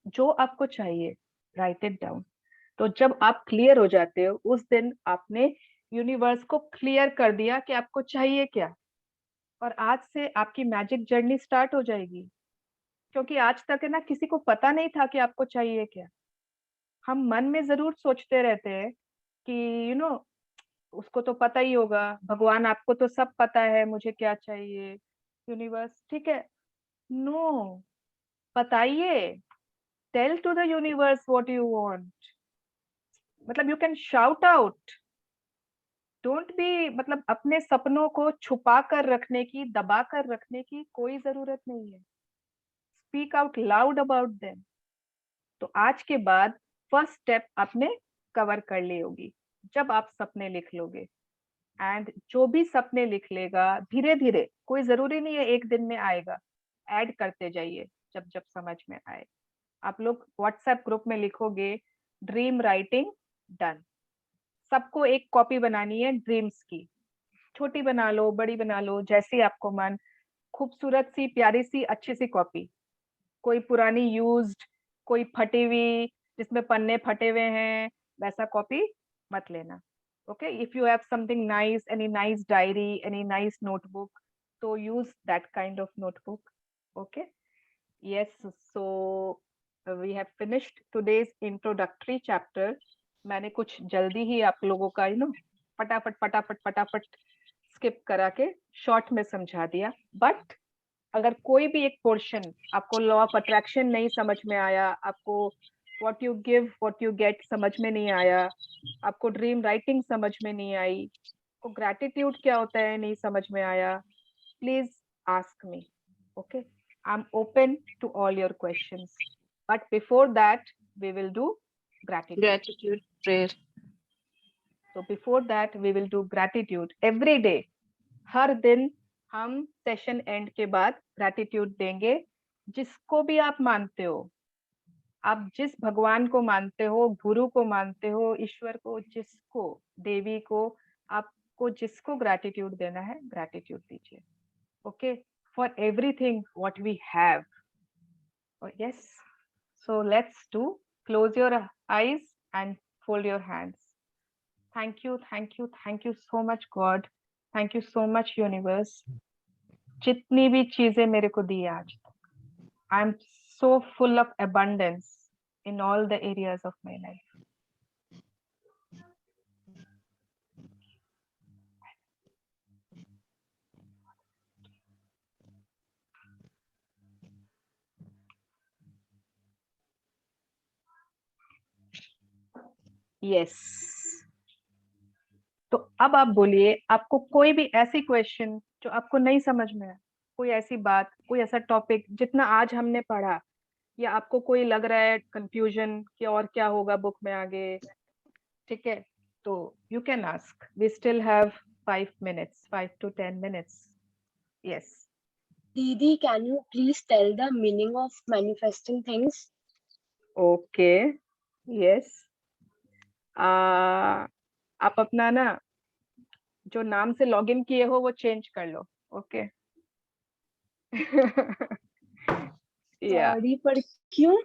जो आपको चाहिए राइट इट डाउन। तो जब आप क्लियर हो जाते हो, उस दिन आपने यूनिवर्स को क्लियर कर दिया कि आपको चाहिए क्या, और आज से आपकी मैजिक जर्नी स्टार्ट हो जाएगी। क्योंकि आज तक है ना, किसी को पता नहीं था कि आपको चाहिए क्या। हम मन में जरूर सोचते रहते हैं कि यू नो उसको तो पता ही होगा, भगवान आपको तो सब पता है मुझे क्या चाहिए, यूनिवर्स ठीक है, नो, बताइए, tell to the universe what you want, मतलब you can shout out, don't be, मतलब अपने सपनों को छुपा कर रखने की, दबा कर रखने की कोई जरूरत नहीं है, speak out loud about them. तो आज के बाद फर्स्ट स्टेप आपने कवर कर ली होगी जब आप सपने लिख लोगे, एंड जो भी सपने लिख लेगा धीरे धीरे, कोई जरूरी नहीं है एक दिन में आएगा, ऐड करते जाइए जब जब समझ में आए। आप लोग व्हाट्सएप ग्रुप में लिखोगे ड्रीम राइटिंग डन, सबको एक कॉपी बनानी है ड्रीम्स की, छोटी बना लो बड़ी बना लो जैसी आपको मन, खूबसूरत सी प्यारी सी अच्छी सी कॉपी, कोई पुरानी यूज्ड, कोई फटी हुई जिसमें पन्ने फटे हुए हैं, वैसा कॉपी मत लेना। Okay, if you have something nice, any nice diary, any nice notebook, तो use that kind of notebook. Okay, yes, so we have finished today's introductory chapter. मैंने कुछ जल्दी ही आप लोगों का फटाफट फटाफट फटाफट स्किप करा के शॉर्ट में समझा दिया, बट अगर कोई भी एक पोर्शन आपको लॉ ऑफ अट्रैक्शन नहीं समझ में आया, आपको what you give what you get समझ में नहीं आया, आपको ड्रीम राइटिंग समझ में नहीं आई, को ग्रैटिट्यूड क्या होता है नहीं समझ में आया, please ask me. Okay, I am open to all your questions, but before that we will do gratitude prayer. So before that we will do gratitude every day. हर दिन हम सेशन एंड के बाद ग्रैटिट्यूड देंगे, जिसको भी आप मानते हो, आप जिस भगवान को मानते हो, गुरु को मानते हो, ईश्वर को, जिसको, देवी को, आपको जिसको ग्रैटिट्यूड देना है ग्रैटिट्यूड दीजिए। Okay, for everything what we have. Yes, so let's do, close your eyes and fold your hands. Thank you, thank you, thank you so much God, thank you so much universe, जितनी भी चीजें मेरे को दी आज तक, I am so full of abundance in all the areas of my life. Yes, तो अब आप बोलिए, आपको कोई भी ऐसी क्वेश्चन जो आपको नहीं समझ में है, कोई ऐसी बात, कोई ऐसा टॉपिक जितना आज हमने पढ़ा, या आपको कोई लग रहा है कंफ्यूजन कि और क्या होगा बुक में आगे, ठीक है, तो you can ask, we still have 5 minutes, 5 to 10 minutes. Yes. Didi, can you please tell the meaning of manifesting things? Okay. Yes. आप अपना ना जो नाम से लॉगिन किए हो वो चेंज कर लो। ओके। Sorry, पर क्यों?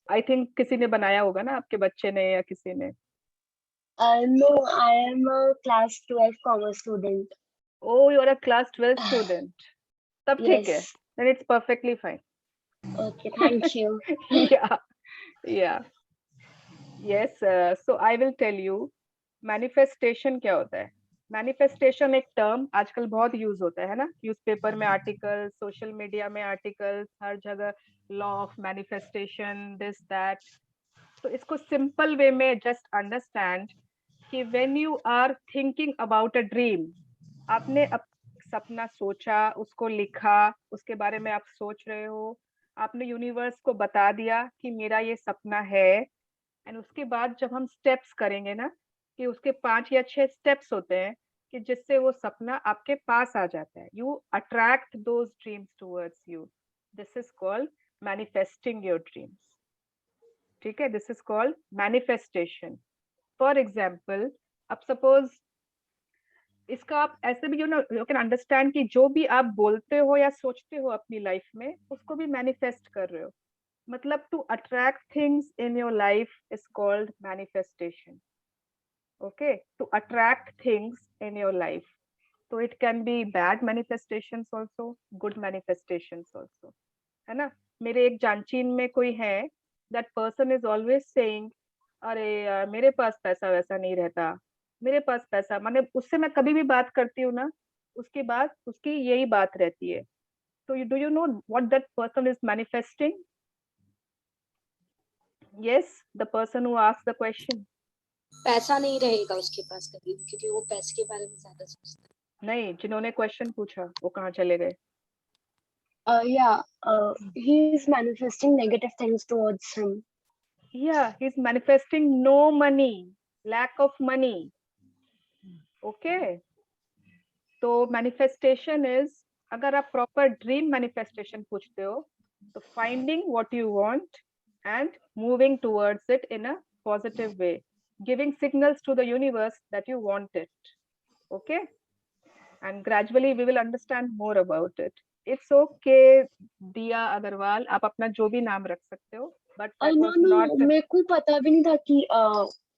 आई थिंक किसी ने बनाया होगा ना, आपके बच्चे ने या किसी ने। No, I am a class 12 commerce student. Oh, you are a class 12 student. तब ठीक है. Yes. Then it's perfectly fine. Okay, thank you. Yeah. Yeah. Yes. So I will tell you, manifestation क्या होता है? मैनिफेस्टेशन एक term आजकल बहुत use होता है ना, न्यूज़पेपर में आर्टिकल, सोशल मीडिया में आर्टिकल, हर जगह law of manifestation, this that. तो इसको सिंपल वे में जस्ट अंडरस्टैंड कि when you are thinking about a dream, आपने सपना सोचा, उसको लिखा, उसके बारे में आप सोच रहे हो, आपने यूनिवर्स को बता दिया कि मेरा ये सपना है, एंड उसके बाद जब हम स्टेप्स करेंगे ना, कि उसके 5 या 6 स्टेप्स होते हैं, कि जिससे वो सपना आपके पास आ जाता है. You attract those dreams towards you. This is called manifesting your dreams. ठीक है, this is called manifestation. For example, अब suppose इसका आप ऐसे भी you can understand कि जो भी आप बोलते हो या सोचते हो अपनी लाइफ में, उसको भी मैनिफेस्ट कर रहे हो. मतलब to attract things in your life is called manifestation. Okay, to attract things in your life. So it can be bad manifestations also, good manifestations also. है ना? मेरे एक जानचीन में कोई है, that person is always saying, अरे यार मेरे पास पैसा वैसा नहीं रहता, मेरे पास पैसा, माने उससे मैं कभी भी बात करती हूँ ना, उसके बाद उसकी यही बात रहती है. So do you know what that person is manifesting? Yes, the person who asked the question. पैसा नहीं रहेगा उसके पास कभी, क्योंकि वो पैसे के बारे में ज्यादा सोचता है. नहीं, जिन्होंने क्वेश्चन पूछा वो कहाँ चले गए? Yeah, he is manifesting negative things towards him. Yeah, he's manifesting no money, lack of money. Okay. तो manifestation is, अगर आप proper dream manifestation पूछते हो, तो finding what you want and moving towards it in a positive way, giving signals to the universe that you want it. Okay. And gradually we will understand more about it. It's okay, Diya Agarwal, आप अपना जो भी नाम रख सकते हो, but that was not. मेरे को पता भी नहीं था कि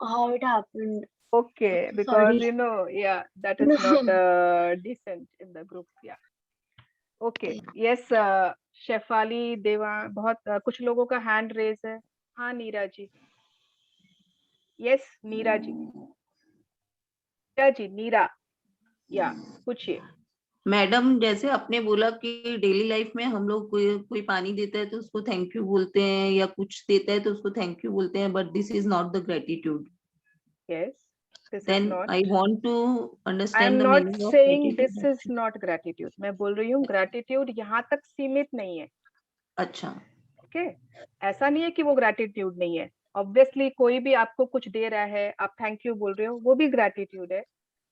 how it happened. Okay, because Sorry. you know, yeah, that is not decent in the group. Yeah. Okay. Yes, Shefali देवा, बहुत कुछ लोगों का हैंड रेज है. हाँ नीरा जी. Yes, नीरा जी. नीरा जी, नीरा. या पूछिए. मैडम, जैसे आपने बोला कि डेली लाइफ में हम लोग कोई पानी देता है तो उसको थैंक यू बोलते हैं, या कुछ देता है तो उसको थैंक यू बोलते हैं, but this is not the gratitude. Yes, this Then is not. I want to I understand am the not meaning of saying gratitude. this is not gratitude. मैं बोल रही हूँ gratitude यहाँ तक सीमित नहीं है. अच्छा. Okay, ऐसा नहीं है कि वो gratitude नहीं है. Obviously कोई भी आपको कुछ दे रहा है, आप thank you बोल रहे हो, वो भी gratitude है.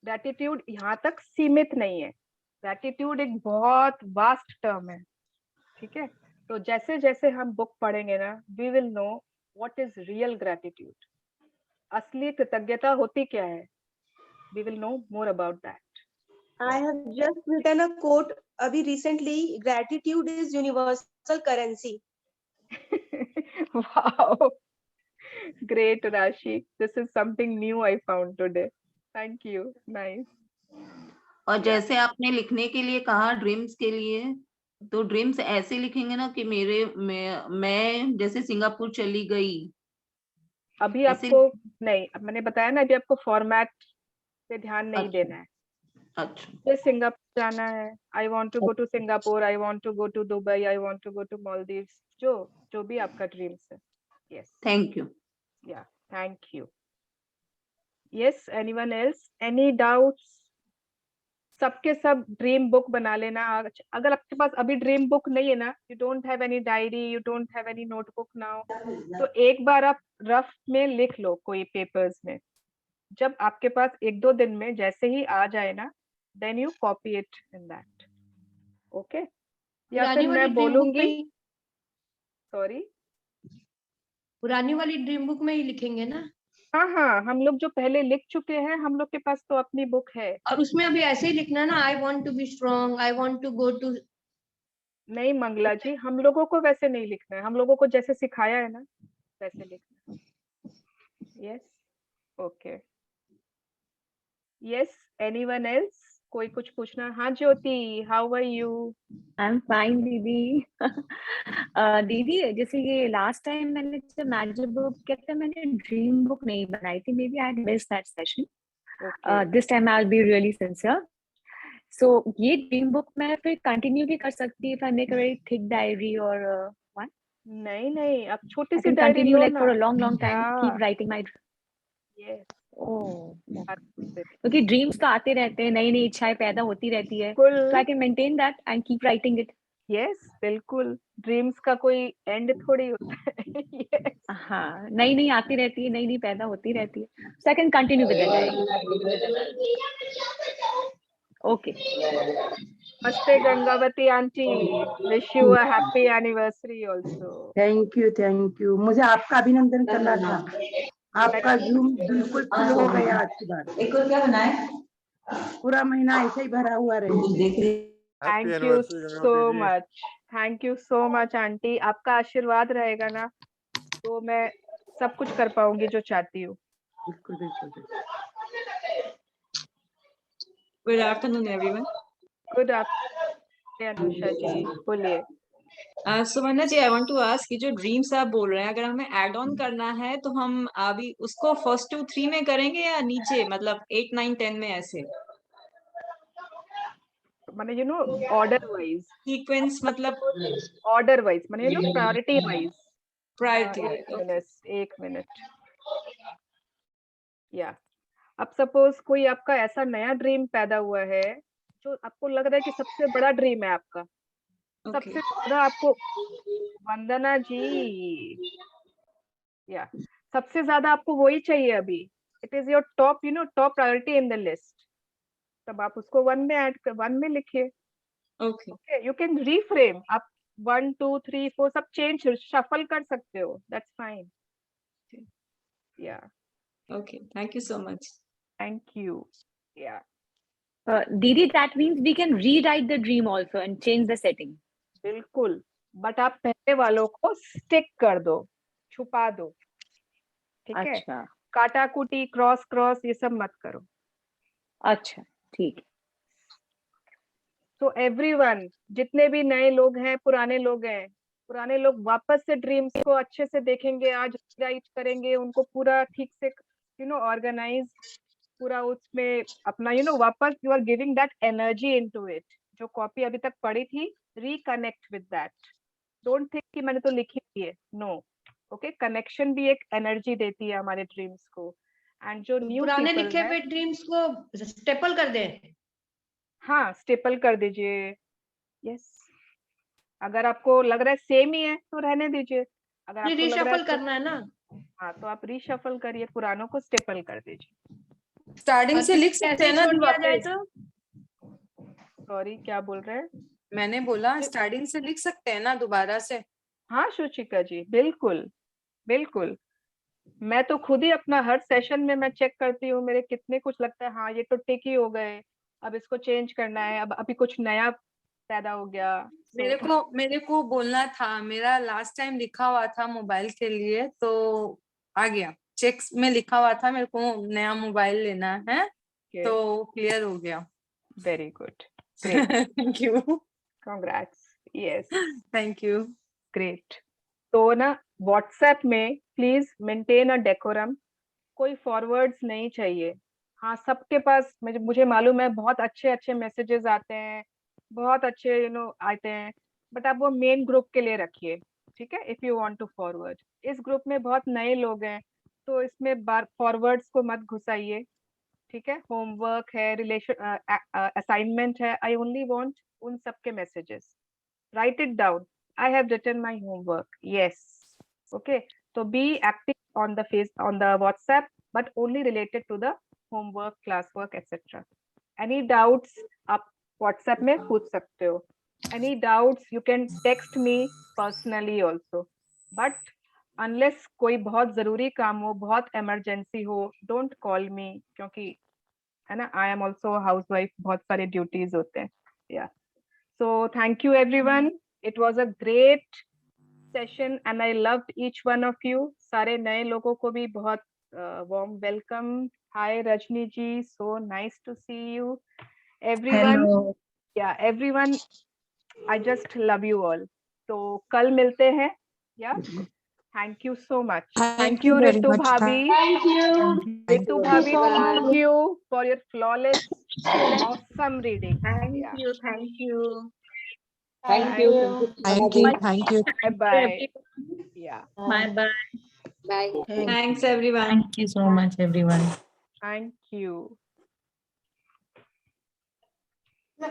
Gratitude यहाँ तक सीमित नहीं है. Gratitude एक बहुत vast term है. ठीक है? तो जैसे जैसे हम बुक पढ़ेंगे ना, we will know what is real gratitude. असली कृतज्ञता होती क्या है? We will know more about that. I have just written a quote abhi recently. Gratitude is universal currency. Wow. Great, Rashi. This is something new I found today. Thank you. Nice. और जैसे आपने लिखने के लिए कहा dreams के लिए, तो ड्रीम्स ऐसे लिखेंगे ना कि मैं जैसे सिंगापुर चली गई. अभी आपको नहीं, मैंने बताया ना, अभी आपको फॉर्मेट पे ध्यान नहीं देना है. अच्छा. जैसे सिंगापुर जाना है, I want to go to Singapore, I want to go to Dubai, I want to go to Maldives, जो भी आपका ड्रीम्स है. Yes. Thank you. Yeah thank you. Yes, anyone else, any doubts? सबके सब ड्रीम बुक बना लेना. अगर आपके पास अभी ड्रीम बुक नहीं है ना, you don't have any diary, you don't have any notebook now, तो एक बार आप रफ में लिख लो कोई पेपर्स में. जब आपके पास 1-2 दिन में जैसे ही आ जाए ना, then you copy it in that. Okay. या फिर मैं बोलूंगी. सॉरी, पुरानी वाली ड्रीम बुक में ही लिखेंगे ना? हाँ हाँ, हम लोग जो पहले लिख चुके हैं, हम लोग के पास तो अपनी बुक है. और उसमें अभी ऐसे ही लिखना ना, I want to be strong, I want to go to. नहीं मंगला जी, हम लोगों को वैसे नहीं लिखना है. हम लोगों को जैसे सिखाया है ना वैसे लिखना है. Yes. Okay. Yes, anyone else? कोई कुछ पूछना? हाँ Jyoti, how are you? I am fine दीदी. दीदी, जैसे ये लास्ट टाइम मैंने जब मैजिक बुक कहते मैंने ड्रीम बुक नहीं बनाई थी, maybe I had missed that session. This time I will be really sincere. So ये ड्रीम बुक मैं फिर कंटिन्यू भी कर सकती है if I make a very thick diary और वन? नहीं, आप छोटी सी डायरी कंटिन्यू लो लाइक ना. For a long time keep writing my. Yes. क्योंकि ड्रीम्स तो आते रहते हैं, नई नई इच्छाएं पैदा होती रहती है, so I can maintain that and keep writing it. Yes, बिल्कुल. ड्रीम्स का कोई एंड थोड़ी होता है. yes. हाँ, नई नई आती रहती है, नई नई पैदा होती रहती है, so I can continue with the diary. Okay. Namaste Gangavati auntie. Wish you a happy anniversary also. Thank you. मुझे आपका अभिनंदन करना था। आपका जूम बिल्कुल फुल हो गया आज की बात। एक और क्या बनाए? पूरा महीना ऐसे ही भरा हुआ रहे। Thank you so much. Thank you so much auntie. आपका आशीर्वाद रहेगा ना तो मैं सब कुछ कर पाऊंगी जो चाहती हूँ। बिल्कुल। Good afternoon, everyone. Good afternoon, Anusha जी, बोलिए। सुमन्ना जी, I want to ask कि जो ड्रीम्स आप बोल रहे हैं, अगर हमें ऐड ऑन करना है तो हम अभी उसको 1, 2, 3 में करेंगे या नीचे, मतलब 8, 9, 10 में ऐसे? माने you know order wise sequence, मतलब ऑर्डर वाइज माने you know priority wise. Priority. एक मिनट। या अब सपोज कोई आपका ऐसा नया ड्रीम पैदा हुआ है जो आपको लग रहा है कि सबसे बड़ा ड्रीम है आपका, सबसे ज्यादा आपको, वंदना जी, या सबसे ज्यादा आपको वही चाहिए अभी, it is your top top priority in the list, तब आप उसको 1 में लिखिए। ओके, यू कैन रीफ्रेम, आप 1, 2, 3, 4 सब चेंज शफल कर सकते हो, दैट्स फाइन। या Okay, thank you so much. Thank you. Yeah. Didi, that means we can rewrite the dream also and change the setting. बिल्कुल, बट आप पहले वालों को स्टिक कर दो, छुपा दो, ठीक है? अच्छा, काटा कुटी, क्रॉस ये सब मत करो। अच्छा, ठीक है। तो एवरीवन, जितने भी नए लोग हैं, पुराने लोग वापस से ड्रीम्स को अच्छे से देखेंगे, आज राइट करेंगे, उनको पूरा ठीक से ऑर्गेनाइज, पूरा उसमें अपना वापस you are giving that energy into it. जो कॉपी अभी तक पड़ी थी, reconnect with that. Don't think कि मैंने तो लिखी हुई है, नो। ओके, कनेक्शन भी एक एनर्जी देती है हमारे ड्रीम्स को। एंड जो न्यू पुराने लिखे हुए ड्रीम्स को स्टेपल कर दें। हाँ, स्टेपल कर दीजिए। यस, अगर आपको लग रहा है सेम ही है तो रहने दीजिए, अगर आपको लग रहा है करना है ना, हाँ, तो आप रीशफल करिए, पुरानों को स्टेपल कर दीजिए। स्टार्टिंग से लिख सकते हैं ना वापस? सॉरी, क्या बोल रहे हैं? मैंने बोला स्टार्टिंग से लिख सकते हैं ना दोबारा से? हाँ शुचिका जी, बिल्कुल बिल्कुल। मैं तो खुद ही अपना हर सेशन में मैं चेक करती हूँ, मेरे कितने कुछ लगता है, हाँ ये तो टिक ही हो गए, अब इसको चेंज करना है, अब अभी कुछ नया पैदा हो गया। मेरे को बोलना था, मेरा लास्ट टाइम लिखा हुआ था मोबाइल के लिए, तो आ गया, चेक्स में लिखा हुआ था मेरे को नया मोबाइल लेना है, तो क्लियर हो गया। Very good, great, thank you, congrats. Yes, thank you, great. तो ना व्हाट्सएप में प्लीज मेंटेन अ डेकोरम, कोई फॉरवर्ड्स नहीं चाहिए। हाँ, सबके पास मुझे मालूम है बहुत अच्छे मैसेजेस आते हैं, बहुत अच्छे आते हैं, बट आप वो मेन ग्रुप के लिए रखिए, ठीक है? If you want to forward, इस ग्रुप में बहुत नए लोग हैं तो इसमें फॉरवर्ड्स को मत घुसाइए, ठीक है? होमवर्क है, रिलेशन असाइनमेंट है, आई ओनली वांट उन सबके messages. Write it down, I have written my homework, yes, okay. तो be active on the WhatsApp, but only related to the homework, class work, etcetera. Any doubts आप WhatsApp में पूछ सकते हो। Any doubts you can text me personally also, but unless कोई बहुत जरूरी काम हो, बहुत इमरजेंसी हो, डोंट कॉल मी, क्योंकि है ना, I am also housewife, बहुत सारे ड्यूटीज होते हैं। Yeah so thank you everyone, it was a great session and I loved each one of you. सारे नए लोगों को भी बहुत warm welcome. Hi Rajni ji, so nice to see you everyone. Yeah everyone, I just love you all. तो कल मिलते हैं। Yeah thank you so much. Thank you Ritu भाभी, रितु भाभी, thank you for your flawless awesome reading. Thank you, thank you. Thank you. Thank you. Bye. Yeah. Bye bye. Bye. Thanks everyone. Thank you so much, everyone. Thank you. मैं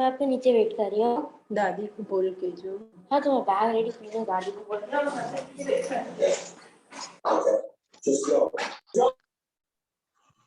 आपके नीचे wait कर रही हूँ। दादी को बोल के जो। हाँ, तो मैं बैग रेडी कर रही हूँ, दादी को बोल